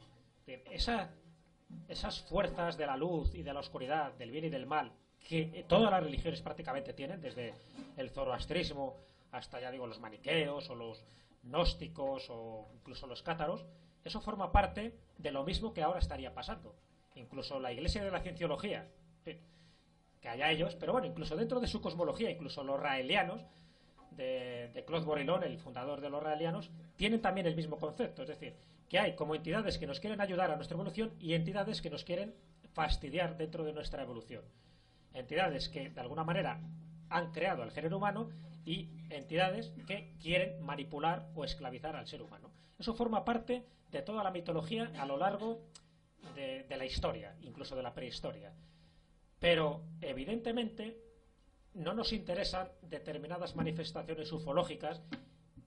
Esas fuerzas de la luz y de la oscuridad, del bien y del mal, que todas las religiones prácticamente tienen, desde el zoroastrismo hasta, ya digo, los maniqueos o los gnósticos o incluso los cátaros, eso forma parte de lo mismo que ahora estaría pasando. Incluso la Iglesia de la Cienciología, que haya ellos, pero bueno, incluso dentro de su cosmología, incluso los raelianos, de Claude Borilón, el fundador de los raelianos, tienen también el mismo concepto, es decir, que hay como entidades que nos quieren ayudar a nuestra evolución y entidades que nos quieren fastidiar dentro de nuestra evolución. Entidades que de alguna manera han creado al género humano y entidades que quieren manipular o esclavizar al ser humano. Eso forma parte de toda la mitología a lo largo de la historia, incluso de la prehistoria. Pero evidentemente no nos interesan determinadas manifestaciones ufológicas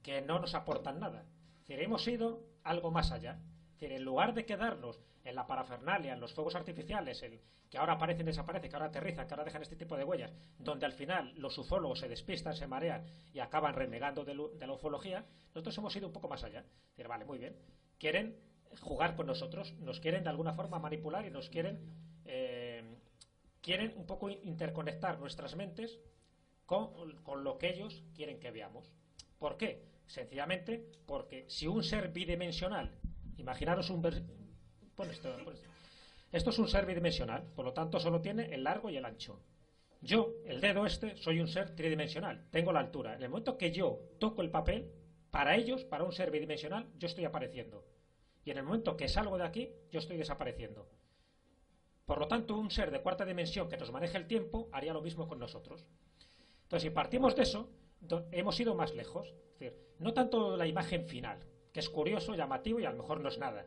que no nos aportan nada. Es decir, hemos ido algo más allá. Es decir, en lugar de quedarnos en la parafernalia, en los fuegos artificiales, que ahora aparecen y desaparecen, que ahora aterrizan, que ahora dejan este tipo de huellas, donde al final los ufólogos se despistan, se marean y acaban renegando de la ufología, nosotros hemos ido un poco más allá. Es decir, vale, muy bien. Quieren jugar con nosotros, nos quieren de alguna forma manipular y nos quieren un poco interconectar nuestras mentes con lo que ellos quieren que veamos. ¿Por qué? Sencillamente porque si un ser bidimensional, imaginaros esto es un ser bidimensional, por lo tanto solo tiene el largo y el ancho. Yo, el dedo soy un ser tridimensional, tengo la altura. En el momento que yo toco el papel, para ellos, para un ser bidimensional, yo estoy apareciendo. Y en el momento que salgo de aquí, yo estoy desapareciendo. Por lo tanto, un ser de cuarta dimensión que nos maneje el tiempo haría lo mismo con nosotros. Entonces, si partimos de eso, hemos ido más lejos. Es decir, no tanto la imagen final, que es curioso, llamativo y a lo mejor no es nada.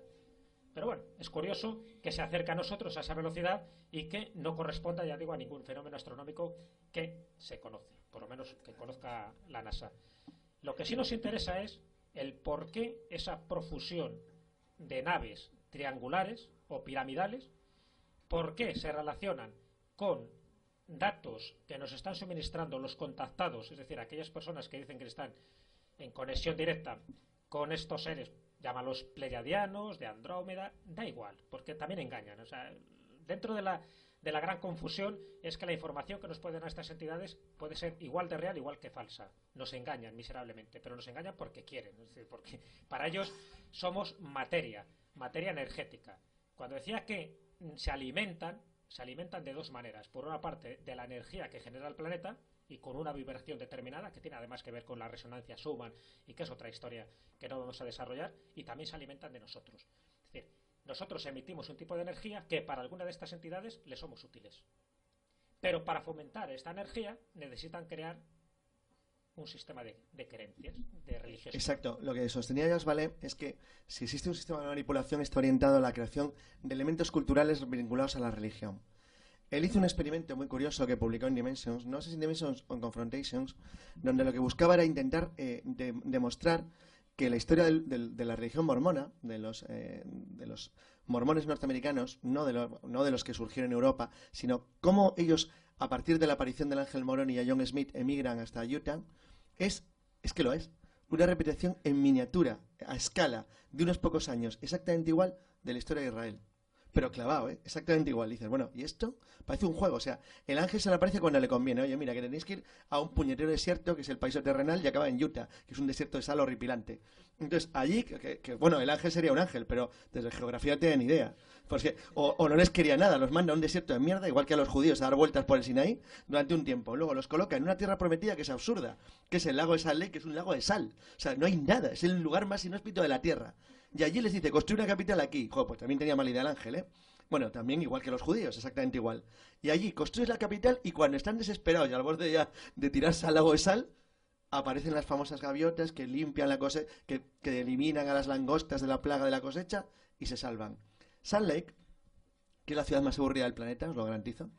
Pero bueno, es curioso que se acerque a nosotros a esa velocidad y que no corresponda, ya digo, a ningún fenómeno astronómico que se conoce, por lo menos que conozca la NASA. Lo que sí nos interesa es el por qué esa profusión de naves triangulares o piramidales, por qué se relacionan con datos que nos están suministrando los contactados, es decir, aquellas personas que dicen que están en conexión directa con estos seres, llámalos pleiadianos, de Andrómeda, da igual, porque también engañan. O sea, dentro de la gran confusión es que la información que nos pueden dar estas entidades puede ser igual de real, igual que falsa. Nos engañan miserablemente, pero nos engañan porque quieren, es decir, porque para ellos somos materia energética. Cuando decía que se alimentan de dos maneras. Por una parte, de la energía que genera el planeta y con una vibración determinada, que tiene además que ver con la resonancia Schumann y que es otra historia que no vamos a desarrollar, y también se alimentan de nosotros. Es decir, nosotros emitimos un tipo de energía que para alguna de estas entidades le somos útiles. Pero para fomentar esta energía necesitan crear un sistema de creencias, de religiosidad. Exacto. Lo que sostenía Jacques Vallée es que si existe un sistema de manipulación está orientado a la creación de elementos culturales vinculados a la religión. Él hizo un experimento muy curioso que publicó en Dimensions, no sé si en Dimensions o en Confrontations, donde lo que buscaba era intentar demostrar que la historia de la religión mormona, de los mormones norteamericanos, no de los que surgieron en Europa, sino cómo ellos, a partir de la aparición del ángel Moroni y a John Smith, emigran hasta Utah, es que lo es, una repetición en miniatura, a escala, de unos pocos años, exactamente igual de la historia de Israel. Pero clavado, exactamente igual. Dices, bueno, ¿y esto? Parece un juego. O sea, el ángel se le aparece cuando le conviene. Oye, mira, que tenéis que ir a un puñetero desierto, que es el paraíso terrenal, y acaba en Utah, que es un desierto de sal horripilante. Entonces, allí, bueno, el ángel sería un ángel, pero desde geografía no tienen ni idea. Porque, o no les quería nada, los manda a un desierto de mierda, igual que a los judíos, a dar vueltas por el Sinaí durante un tiempo. Luego los coloca en una tierra prometida que es absurda, que es el lago de Salt Lake, que es un lago de sal. O sea, no hay nada, es el lugar más inhóspito de la tierra. Y allí les dice, construye una capital aquí. Joder, pues también tenía mala idea el ángel, ¿eh? Bueno, también igual que los judíos, exactamente igual. Y allí construyes la capital y cuando están desesperados y al borde ya de tirarse al lago de sal, aparecen las famosas gaviotas que limpian la cosecha, que eliminan a las langostas de la plaga de la cosecha y se salvan. Salt Lake, que es la ciudad más aburrida del planeta, os lo garantizo,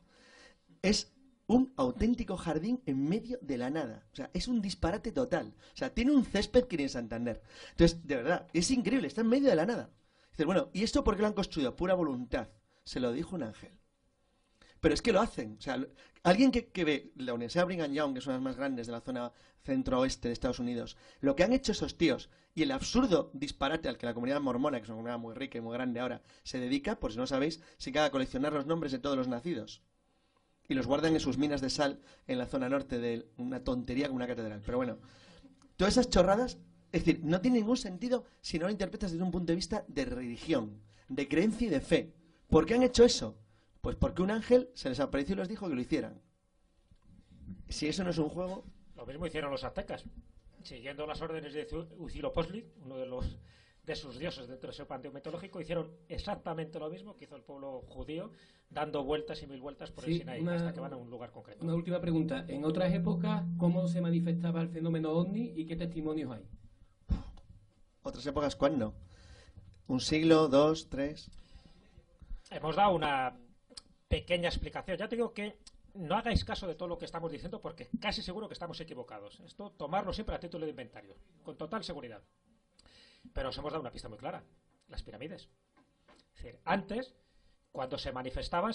es un auténtico jardín en medio de la nada. O sea, es un disparate total. O sea, tiene un césped que ni en Santander. Entonces, de verdad, es increíble, está en medio de la nada. Dices, bueno, ¿y esto por qué lo han construido? Pura voluntad. Se lo dijo un ángel. Pero es que lo hacen. O sea, alguien que ve la Universidad Brigham Young, que es una de las más grandes de la zona centro-oeste de Estados Unidos, lo que han hecho esos tíos y el absurdo disparate al que la comunidad mormona, que es una comunidad muy rica y muy grande ahora, se dedica, por si no sabéis, se queda a coleccionar los nombres de todos los nacidos. Y los guardan en sus minas de sal en la zona norte de una tontería como una catedral. Pero bueno, todas esas chorradas, es decir, no tiene ningún sentido si no lo interpretas desde un punto de vista de religión, de creencia y de fe. ¿Por qué han hecho eso? Pues porque un ángel se les apareció y les dijo que lo hicieran. Si eso no es un juego... Lo mismo hicieron los aztecas, siguiendo las órdenes de Huitzilopochtli, uno de sus dioses dentro de ese panteón mitológico, hicieron exactamente lo mismo que hizo el pueblo judío, dando vueltas y mil vueltas por el Sinaí hasta que van a un lugar concreto. Una última pregunta. En otras épocas, ¿cómo se manifestaba el fenómeno ovni y qué testimonios hay? ¿Otras épocas cuándo? ¿Un siglo, dos, tres? Hemos dado una pequeña explicación. Ya te digo que no hagáis caso de todo lo que estamos diciendo porque casi seguro que estamos equivocados. Esto, tomarlo siempre a título de inventario, con total seguridad. Pero os hemos dado una pista muy clara. Las pirámides. Es decir, antes, cuando se manifestaban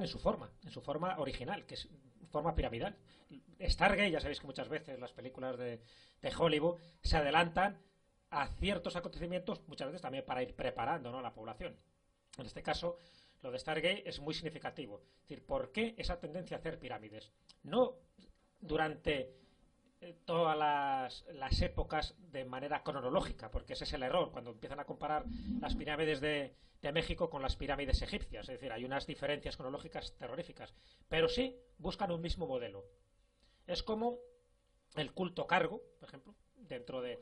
en su forma original, que es forma piramidal. Stargate, ya sabéis que muchas veces las películas de Hollywood se adelantan a ciertos acontecimientos, muchas veces también para ir preparando, ¿no?, a la población. En este caso, lo de Stargate es muy significativo. Es decir, ¿por qué esa tendencia a hacer pirámides? No durante todas las épocas de manera cronológica, porque ese es el error, cuando empiezan a comparar las pirámides de México con las pirámides egipcias. Es decir, hay unas diferencias cronológicas terroríficas, pero sí buscan un mismo modelo. Es como el culto cargo, por ejemplo, dentro de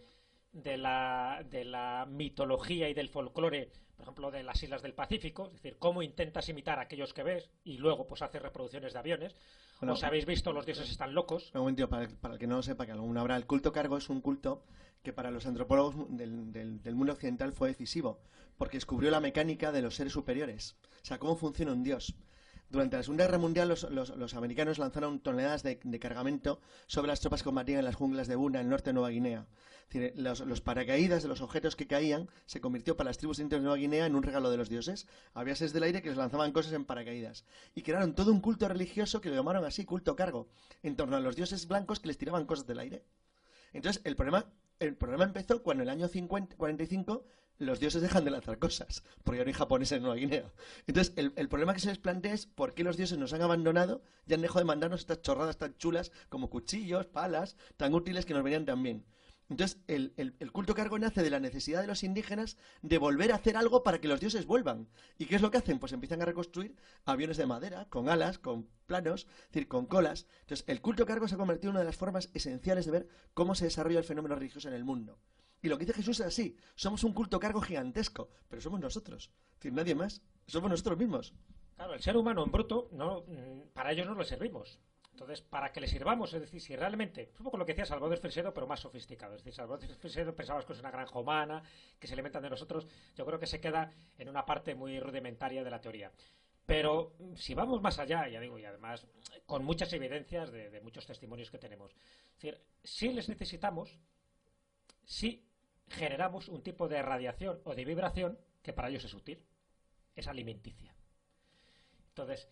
la mitología y del folclore, por ejemplo, de las islas del Pacífico, es decir, cómo intentas imitar a aquellos que ves y luego pues haces reproducciones de aviones. Bueno, os habéis visto Los dioses están locos. Un momento, para el que no lo sepa, que aún habrá, el culto cargo es un culto que para los antropólogos del mundo occidental fue decisivo, porque descubrió la mecánica de los seres superiores, o sea, cómo funciona un dios. Durante la Segunda Guerra Mundial los americanos lanzaron toneladas de cargamento sobre las tropas que combatían en las junglas de Buna, en el norte de Nueva Guinea. Es decir, los paracaídas de los objetos que caían se convirtió para las tribus de Nueva Guinea en un regalo de los dioses. Había seres del aire que les lanzaban cosas en paracaídas. Y crearon todo un culto religioso que lo llamaron así, culto cargo, en torno a los dioses blancos que les tiraban cosas del aire. Entonces, el problema empezó cuando en el año 45 los dioses dejan de lanzar cosas, porque ya no hay japoneses en Nueva Guinea. Entonces, el problema que se les plantea es por qué los dioses nos han abandonado y han dejado de mandarnos estas chorradas tan chulas como cuchillos, palas, tan útiles que nos venían tan bien. Entonces, el culto cargo nace de la necesidad de los indígenas de volver a hacer algo para que los dioses vuelvan. ¿Y qué es lo que hacen? Pues empiezan a reconstruir aviones de madera, con alas, con planos, es decir, con colas. Entonces, el culto cargo se ha convertido en una de las formas esenciales de ver cómo se desarrolla el fenómeno religioso en el mundo. Y lo que dice Jesús es así, somos un culto cargo gigantesco, pero somos nosotros, es decir, nadie más, somos nosotros mismos. Claro, el ser humano en bruto, no, para ellos no le servimos. Entonces, para que le sirvamos, es decir, si realmente, es un poco lo que decía Salvador Fresedo, pero más sofisticado. Es decir, Salvador Fresedo pensaba que es una granja humana, que se alimentan de nosotros. Yo creo que se queda en una parte muy rudimentaria de la teoría. Pero si vamos más allá, ya digo, y además con muchas evidencias de muchos testimonios que tenemos, es decir, si les necesitamos, si generamos un tipo de radiación o de vibración que para ellos es útil, es alimenticia. Entonces,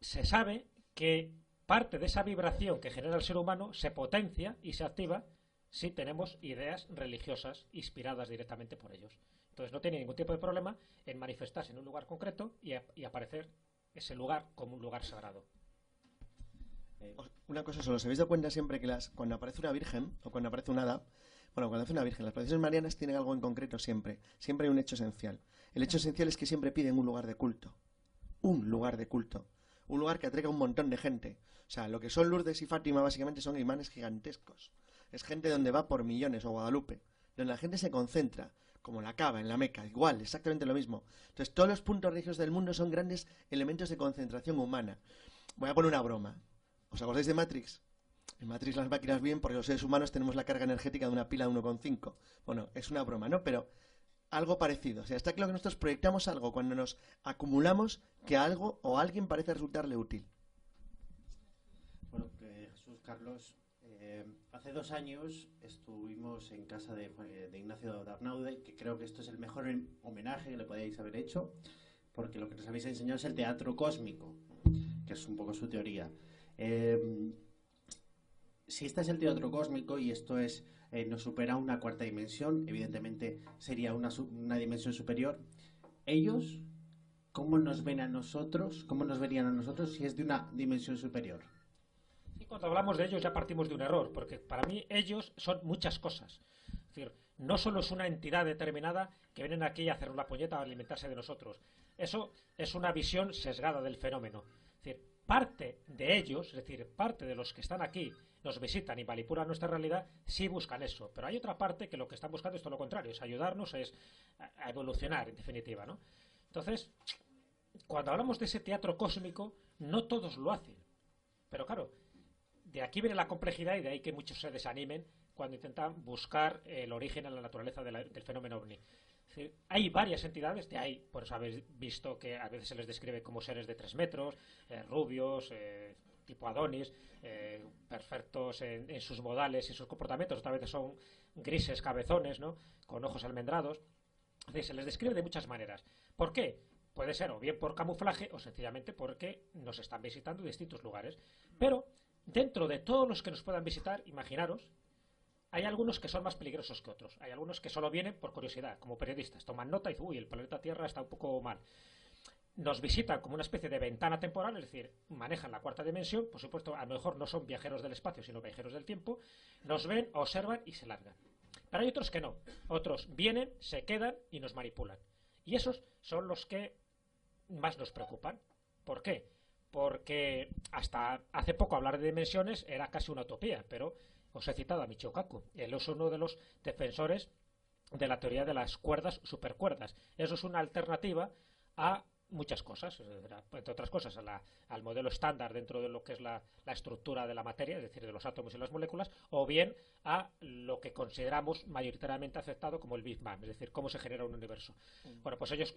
se sabe que parte de esa vibración que genera el ser humano se potencia y se activa si tenemos ideas religiosas inspiradas directamente por ellos. Entonces no tiene ningún tipo de problema en manifestarse en un lugar concreto y aparecer ese lugar como un lugar sagrado. Una cosa solo, ¿os habéis dado cuenta siempre que cuando aparece una virgen o cuando aparece un hada, bueno, cuando hace una virgen, las procesiones marianas tienen algo en concreto siempre hay un hecho esencial. El hecho esencial es que siempre piden un lugar de culto. Un lugar de culto. Un lugar que atraiga a un montón de gente. O sea, lo que son Lourdes y Fátima básicamente son imanes gigantescos. Es gente donde va por millones, o Guadalupe, donde la gente se concentra, como la Cava, en la Meca, igual, exactamente lo mismo. Entonces, todos los puntos religiosos del mundo son grandes elementos de concentración humana. Voy a poner una broma. ¿Os acordáis de Matrix? En Matrix las máquinas bien porque los seres humanos tenemos la carga energética de una pila de 1,5. Bueno, es una broma, ¿no? Pero algo parecido. O sea, está claro que nosotros proyectamos algo cuando nos acumulamos que algo o alguien parece resultarle útil. Bueno, Jesús, Carlos, hace 2 años estuvimos en casa de Ignacio de Arnaude, que creo que esto es el mejor homenaje que le podíais haber hecho, porque lo que nos habéis enseñado es el teatro cósmico, que es un poco su teoría. Si este es el teatro cósmico y esto es nos supera una 4ª dimensión, evidentemente sería una dimensión superior. Ellos, ¿cómo nos ven a nosotros? ¿Cómo nos verían a nosotros si es de una dimensión superior? Y cuando hablamos de ellos ya partimos de un error, porque para mí ellos son muchas cosas. Es decir, no solo es una entidad determinada que vienen aquí a hacer la puñeta a alimentarse de nosotros. Eso es una visión sesgada del fenómeno. Es decir, parte de ellos, es decir, parte de los que están aquí, nos visitan y manipulan nuestra realidad, sí buscan eso. Pero hay otra parte que lo que están buscando es todo lo contrario, es ayudarnos, es a evolucionar, en definitiva, ¿no? Entonces, cuando hablamos de ese teatro cósmico, no todos lo hacen. Pero claro, de aquí viene la complejidad y de ahí que muchos se desanimen cuando intentan buscar el origen en la naturaleza del fenómeno ovni. Es decir, hay varias entidades, de ahí, por eso habéis visto que a veces se les describe como seres de 3 metros, rubios, tipo Adonis, perfectos en sus modales y sus comportamientos, otras veces son grises, cabezones, ¿no?, con ojos almendrados. Es decir, se les describe de muchas maneras. ¿Por qué? Puede ser o bien por camuflaje o sencillamente porque nos están visitando de distintos lugares. Pero dentro de todos los que nos puedan visitar, imaginaros, hay algunos que son más peligrosos que otros. Hay algunos que solo vienen por curiosidad, como periodistas. Toman nota y dicen, uy, el planeta Tierra está un poco mal. Nos visitan como una especie de ventana temporal, es decir, manejan la 4ª dimensión. Por supuesto, a lo mejor no son viajeros del espacio, sino viajeros del tiempo. Nos ven, observan y se largan. Pero hay otros que no. Otros vienen, se quedan y nos manipulan. Y esos son los que más nos preocupan. ¿Por qué? Porque hasta hace poco hablar de dimensiones era casi una utopía, pero os he citado a Michio Kaku. Él es uno de los defensores de la teoría de las cuerdas supercuerdas. Eso es una alternativa a muchas cosas, entre otras cosas al modelo estándar dentro de lo que es la estructura de la materia, es decir, de los átomos y las moléculas, o bien a lo que consideramos mayoritariamente aceptado como el Big Bang, es decir, cómo se genera un universo. Bueno, pues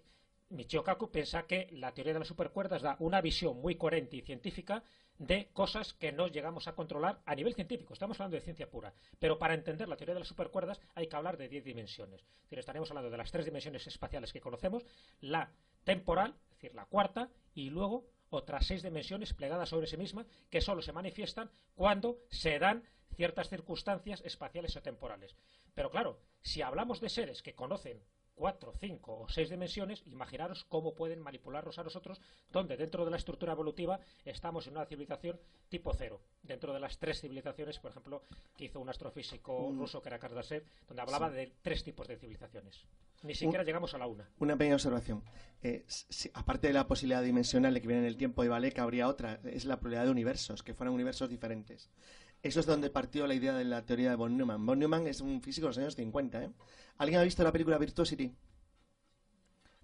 Michio Kaku piensa que la teoría de las supercuerdas da una visión muy coherente y científica de cosas que no llegamos a controlar a nivel científico. Estamos hablando de ciencia pura. Pero para entender la teoría de las supercuerdas hay que hablar de 10 dimensiones. Es decir, estaremos hablando de las 3 dimensiones espaciales que conocemos, la temporal, es decir, la 4ª, y luego otras 6 dimensiones plegadas sobre sí mismas que solo se manifiestan cuando se dan ciertas circunstancias espaciales o temporales. Pero claro, si hablamos de seres que conocen 4, 5 o 6 dimensiones, imaginaros cómo pueden manipularnos a nosotros, donde dentro de la estructura evolutiva estamos en una civilización tipo 0, dentro de las 3 civilizaciones, por ejemplo, que hizo un astrofísico ruso que era Kardashev, donde hablaba de 3 tipos de civilizaciones. Ni siquiera llegamos a la una. Una pequeña observación. Aparte de la posibilidad dimensional de que viene en el tiempo de Balek, habría otra, es la probabilidad de universos, que fueran universos diferentes. Eso es donde partió la idea de la teoría de von Neumann. Von Neumann es un físico de los años 50, ¿eh? ¿Alguien ha visto la película Virtuosity?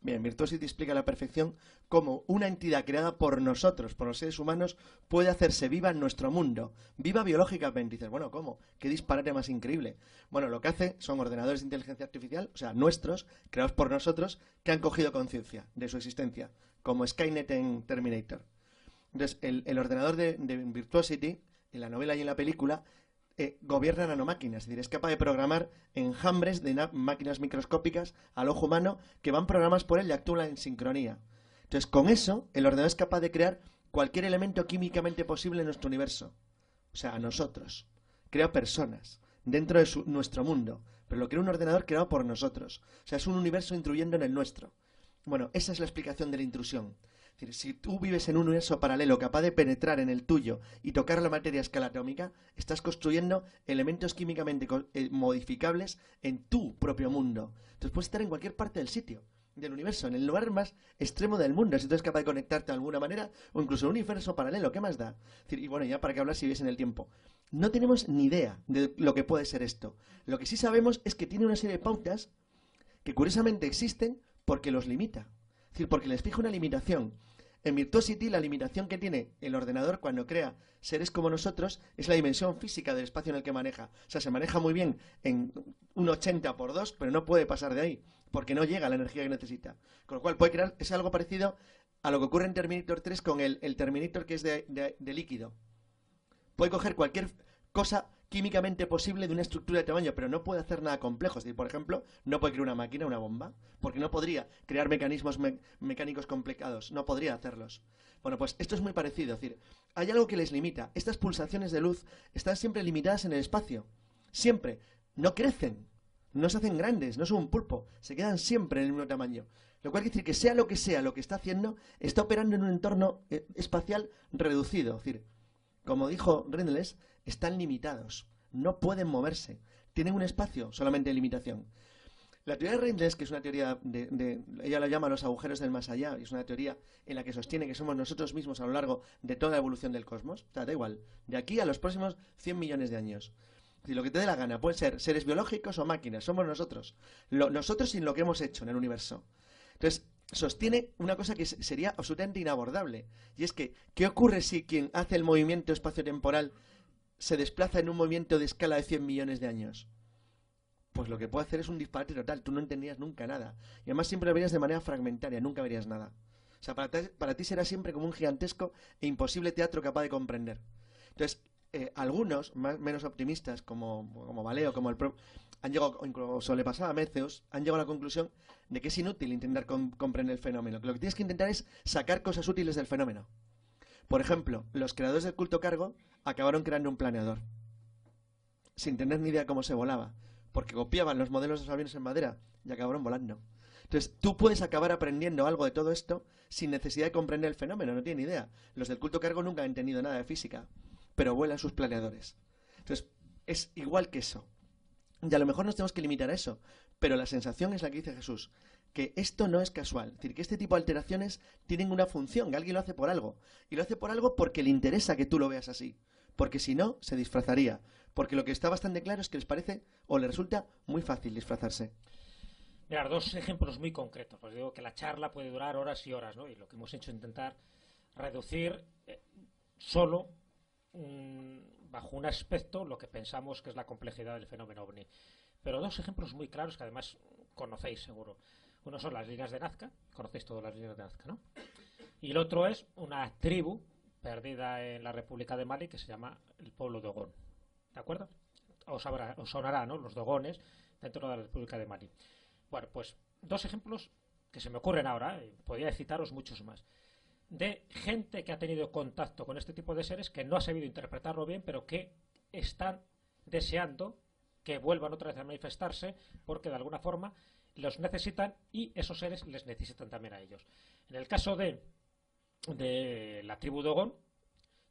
Bien, Virtuosity explica a la perfección cómo una entidad creada por nosotros, por los seres humanos, puede hacerse viva en nuestro mundo, viva biológicamente. Y dices, bueno, ¿cómo? ¿Qué disparate más increíble? Bueno, lo que hace son ordenadores de inteligencia artificial, o sea, nuestros, creados por nosotros, que han cogido conciencia de su existencia, como Skynet en Terminator. Entonces, el ordenador de Virtuosity, en la novela y en la película, gobierna nanomáquinas, es decir, es capaz de programar enjambres de máquinas microscópicas al ojo humano que van programadas por él y actúan en sincronía. Entonces, con eso, el ordenador es capaz de crear cualquier elemento químicamente posible en nuestro universo. O sea, a nosotros. Crea personas dentro de nuestro mundo, pero lo crea un ordenador creado por nosotros. O sea, es un universo intruyendo en el nuestro. Bueno, esa es la explicación de la intrusión. Es decir, si tú vives en un universo paralelo capaz de penetrar en el tuyo y tocar la materia a escala atómica, estás construyendo elementos químicamente modificables en tu propio mundo. Entonces puedes estar en cualquier parte del sitio, del universo, en el lugar más extremo del mundo, si tú eres capaz de conectarte de alguna manera, o incluso en un universo paralelo, ¿qué más da? Es decir, y bueno, ya para qué hablar si vives en el tiempo. No tenemos ni idea de lo que puede ser esto. Lo que sí sabemos es que tiene una serie de pautas que curiosamente existen porque los limita. Es decir, porque les fija una limitación. En Virtuosity la limitación que tiene el ordenador cuando crea seres como nosotros es la dimensión física del espacio en el que maneja. O sea, se maneja muy bien en un 80×2, pero no puede pasar de ahí, porque no llega a la energía que necesita. Con lo cual puede crear, es algo parecido a lo que ocurre en Terminator 3 con el Terminator que es de líquido. Puede coger cualquier cosa químicamente posible de una estructura de tamaño, pero no puede hacer nada complejo. Es decir, por ejemplo, no puede crear una máquina, una bomba, porque no podría crear mecanismos mecánicos complicados, no podría hacerlos. Bueno, pues esto es muy parecido, es decir, hay algo que les limita. Estas pulsaciones de luz están siempre limitadas en el espacio, siempre, no crecen, no se hacen grandes, no son un pulpo, se quedan siempre en el mismo tamaño. Lo cual quiere decir que sea lo que está haciendo, está operando en un entorno espacial reducido, es decir, como dijo Rindles, están limitados, no pueden moverse, tienen un espacio solamente de limitación. La teoría de Rindles, que es una teoría ella la llama los agujeros del más allá, y es una teoría en la que sostiene que somos nosotros mismos a lo largo de toda la evolución del cosmos, o sea, da igual, de aquí a los próximos 100 millones de años. Si lo que te dé la gana, pueden ser seres biológicos o máquinas, somos nosotros, nosotros sin lo que hemos hecho en el universo. Entonces, sostiene una cosa que sería absolutamente inabordable, y es que, ¿qué ocurre si quien hace el movimiento espaciotemporal se desplaza en un movimiento de escala de 100 millones de años? Pues lo que puede hacer es un disparate total, tú no entendías nunca nada, y además siempre lo verías de manera fragmentaria, nunca verías nada. O sea, para ti será siempre como un gigantesco e imposible teatro capaz de comprender. Entonces, algunos, menos optimistas, como Valeo, como han llegado, incluso le pasaba a Meceos, han llegado a la conclusión de que es inútil intentar comprender el fenómeno, que lo que tienes que intentar es sacar cosas útiles del fenómeno. Por ejemplo, los creadores del culto cargo acabaron creando un planeador, sin tener ni idea cómo se volaba, porque copiaban los modelos de los aviones en madera y acabaron volando. Entonces, tú puedes acabar aprendiendo algo de todo esto sin necesidad de comprender el fenómeno, no tienen ni idea. Los del culto cargo nunca han entendido nada de física, pero vuelan sus planeadores. Entonces, es igual que eso. Y a lo mejor nos tenemos que limitar a eso, pero la sensación es la que dice Jesús, que esto no es casual. Es decir, que este tipo de alteraciones tienen una función, que alguien lo hace por algo. Y lo hace por algo porque le interesa que tú lo veas así. Porque si no, se disfrazaría. Porque lo que está bastante claro es que les parece o les resulta muy fácil disfrazarse. Mirad, dos ejemplos muy concretos. Os digo que la charla puede durar horas y horas, ¿no? Y lo que hemos hecho es intentar reducir solo bajo un aspecto lo que pensamos que es la complejidad del fenómeno OVNI. Pero dos ejemplos muy claros que además conocéis seguro. Uno son las líneas de Nazca, conocéis todas las líneas de Nazca, ¿no? Y el otro es una tribu perdida en la República de Mali que se llama el pueblo Dogón. ¿De acuerdo? Os sonará, ¿no? Los Dogones dentro de la República de Mali. Bueno, pues dos ejemplos que se me ocurren ahora, podría citaros muchos más, de gente que ha tenido contacto con este tipo de seres que no ha sabido interpretarlo bien, pero que están deseando que vuelvan otra vez a manifestarse porque de alguna forma los necesitan y esos seres les necesitan también a ellos. En el caso de la tribu Dogón,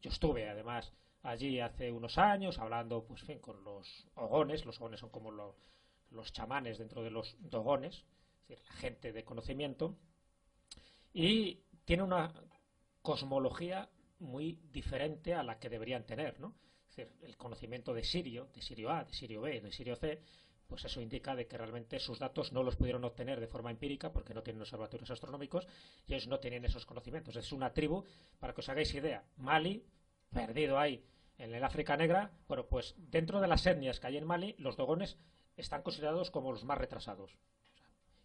yo estuve además allí hace unos años hablando pues, en fin, con los ogones. Los ogones son como los chamanes dentro de los dogones, es decir, la gente de conocimiento, y tiene una cosmología muy diferente a la que deberían tener, ¿no? Es decir, el conocimiento de Sirio A, de Sirio B, de Sirio C, pues eso indica de que realmente sus datos no los pudieron obtener de forma empírica porque no tienen observatorios astronómicos y ellos no tienen esos conocimientos. Es una tribu, para que os hagáis idea, Mali, perdido ahí en el África Negra, bueno, pues dentro de las etnias que hay en Mali, los dogones están considerados como los más retrasados.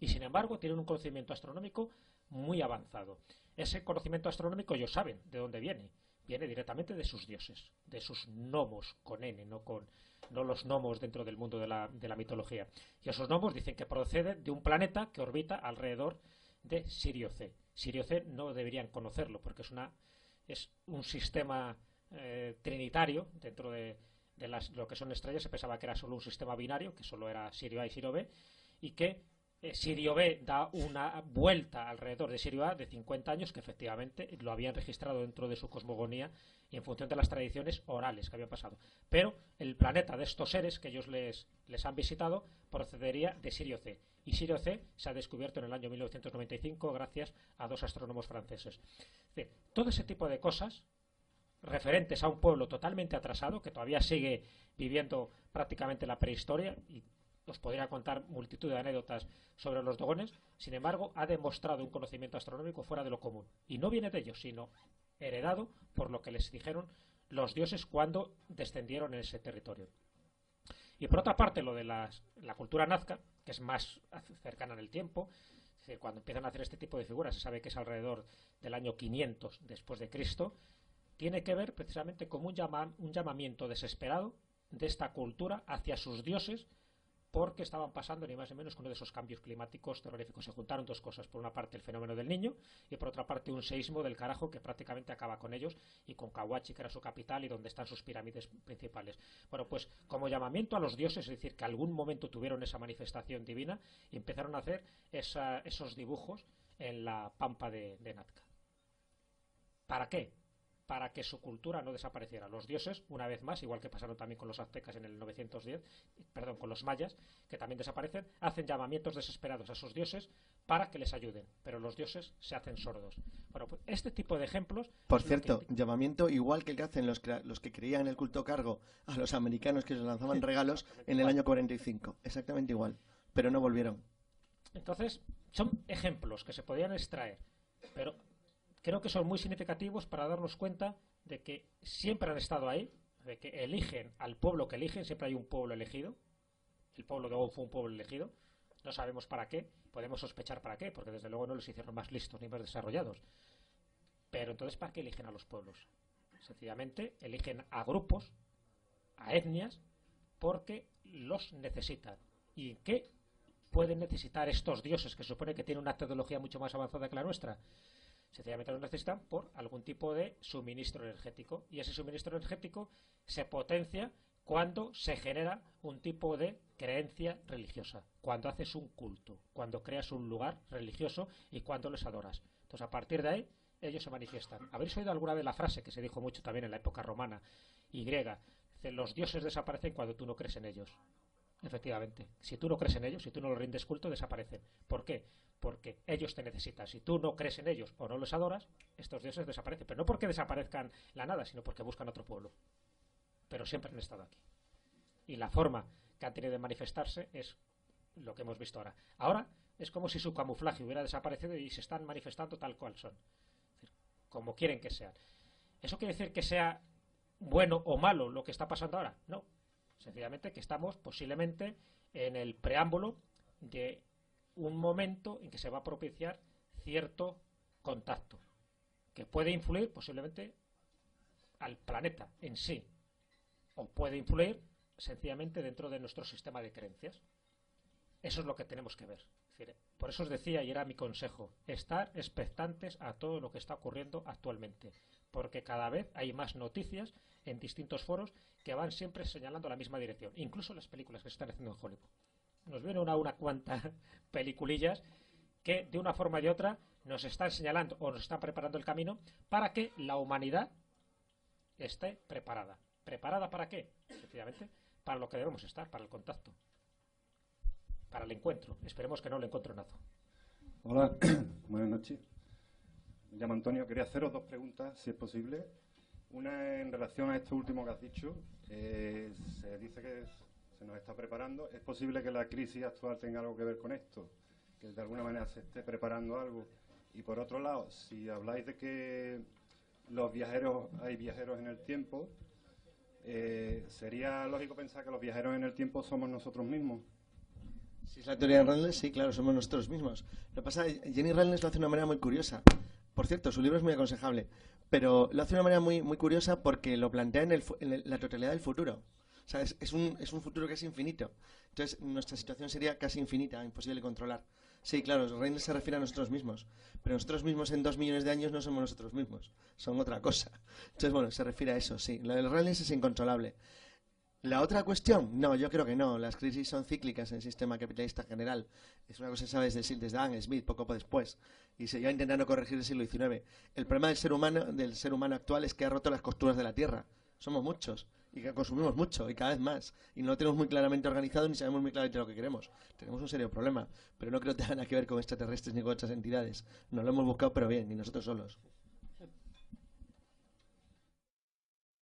Y sin embargo tienen un conocimiento astronómico muy avanzado. Ese conocimiento astronómico ellos saben de dónde viene. Viene directamente de sus dioses, de sus gnomos, con N, no los gnomos dentro del mundo de la mitología. Y esos gnomos dicen que proceden de un planeta que orbita alrededor de Sirio C. Sirio C no deberían conocerlo porque es un sistema trinitario dentro de lo que son estrellas. Se pensaba que era solo un sistema binario, que solo era Sirio A y Sirio B, y que Sirio B da una vuelta alrededor de Sirio A de 50 años, que efectivamente lo habían registrado dentro de su cosmogonía y en función de las tradiciones orales que habían pasado. Pero el planeta de estos seres que ellos les han visitado procedería de Sirio C. Y Sirio C se ha descubierto en el año 1995 gracias a 2 astrónomos franceses. Es decir, todo ese tipo de cosas referentes a un pueblo totalmente atrasado que todavía sigue viviendo prácticamente la prehistoria, y os podría contar multitud de anécdotas sobre los dogones. Sin embargo, ha demostrado un conocimiento astronómico fuera de lo común, y no viene de ellos, sino heredado por lo que les dijeron los dioses cuando descendieron en ese territorio. Y por otra parte, lo de la cultura nazca, que es más cercana en el tiempo, es decir, cuando empiezan a hacer este tipo de figuras, se sabe que es alrededor del año 500 después de Cristo, tiene que ver precisamente como un llamamiento desesperado de esta cultura hacia sus dioses, porque estaban pasando ni más ni menos con uno de esos cambios climáticos terroríficos. Se juntaron 2 cosas: por una parte el fenómeno del Niño y por otra parte un seísmo del carajo que prácticamente acaba con ellos y con Cahuachi, que era su capital y donde están sus pirámides principales. Bueno, pues como llamamiento a los dioses, es decir, que algún momento tuvieron esa manifestación divina y empezaron a hacer esos dibujos en la pampa de Nazca. ¿Para qué? Para que su cultura no desapareciera. Los dioses, una vez más, igual que pasaron también con los aztecas en el 910, perdón, con los mayas, que también desaparecen, hacen llamamientos desesperados a sus dioses para que les ayuden, pero los dioses se hacen sordos. Bueno, pues este tipo de ejemplos... Por cierto, llamamiento igual que el que hacen los que creían en el culto cargo a los americanos que les lanzaban regalos en el año 45. Exactamente igual, pero no volvieron. Entonces, son ejemplos que se podían extraer, pero creo que son muy significativos para darnos cuenta de que siempre han estado ahí, de que eligen al pueblo que eligen. Siempre hay un pueblo elegido. El pueblo de Ogun fue un pueblo elegido. No sabemos para qué, podemos sospechar para qué, porque desde luego no les hicieron más listos ni más desarrollados. Pero entonces, ¿para qué eligen a los pueblos? Sencillamente eligen a grupos, a etnias, porque los necesitan. ¿Y qué pueden necesitar estos dioses que se supone que tienen una tecnología mucho más avanzada que la nuestra? Sencillamente lo necesitan por algún tipo de suministro energético, y ese suministro energético se potencia cuando se genera un tipo de creencia religiosa, cuando haces un culto, cuando creas un lugar religioso y cuando les adoras. Entonces, a partir de ahí, ellos se manifiestan. ¿Habréis oído alguna vez la frase que se dijo mucho también en la época romana y griega? Dice: los dioses desaparecen cuando tú no crees en ellos. Efectivamente, si tú no crees en ellos, si tú no los rindes culto, desaparecen. ¿Por qué? Porque ellos te necesitan. Si tú no crees en ellos o no los adoras, estos dioses desaparecen. Pero no porque desaparezcan la nada, sino porque buscan otro pueblo. Pero siempre han estado aquí. Y la forma que han tenido de manifestarse es lo que hemos visto ahora. Ahora es como si su camuflaje hubiera desaparecido y se están manifestando tal cual son. Es decir, como quieren que sean. ¿Eso quiere decir que sea bueno o malo lo que está pasando ahora? No. Sencillamente que estamos posiblemente en el preámbulo de un momento en que se va a propiciar cierto contacto que puede influir posiblemente al planeta en sí, o puede influir sencillamente dentro de nuestro sistema de creencias. Eso es lo que tenemos que ver. Es decir, por eso os decía, y era mi consejo, estar expectantes a todo lo que está ocurriendo actualmente, porque cada vez hay más noticias en distintos foros que van siempre señalando la misma dirección, incluso las películas que se están haciendo en Hollywood. Nos vienen una cuantas peliculillas que de una forma y de otra nos están señalando o nos están preparando el camino para que la humanidad esté preparada. ¿Preparada para qué? Efectivamente, para lo que debemos estar, para el contacto, para el encuentro. Esperemos que no el encontronazo. Hola, buenas noches. Me llamo Antonio. Quería haceros 2 preguntas, si es posible. Una en relación a esto último que has dicho. Se se nos está preparando. ¿Es posible que la crisis actual tenga algo que ver con esto? Que de alguna manera se esté preparando algo. Y por otro lado, si habláis de que hay viajeros en el tiempo, ¿sería lógico pensar que los viajeros en el tiempo somos nosotros mismos? Si es la teoría de Reynolds, sí, claro, somos nosotros mismos. Lo que pasa es que Jenny Reynolds lo hace de una manera muy curiosa. Por cierto, su libro es muy aconsejable, pero lo hace de una manera muy curiosa porque lo plantea en la totalidad del futuro. O sea, es un futuro que es infinito. Entonces, nuestra situación sería casi infinita, imposible de controlar. Sí, claro, Reynolds se refiere a nosotros mismos, pero nosotros mismos en 2 millones de años no somos nosotros mismos, son otra cosa. Entonces, bueno, se refiere a eso, sí. Lo del Reynolds es incontrolable. ¿La otra cuestión? No, yo creo que no. Las crisis son cíclicas en el sistema capitalista general. Es una cosa que sabes desde Adam Smith, poco después. Y se iba intentando corregir el siglo XIX. El problema del ser humano actual es que ha roto las costuras de la Tierra. Somos muchos y que consumimos mucho y cada vez más. Y no lo tenemos muy claramente organizado ni sabemos muy claramente lo que queremos. Tenemos un serio problema. Pero no creo que tenga nada que ver con extraterrestres ni con otras entidades. Nos lo hemos buscado, pero bien, ni nosotros solos.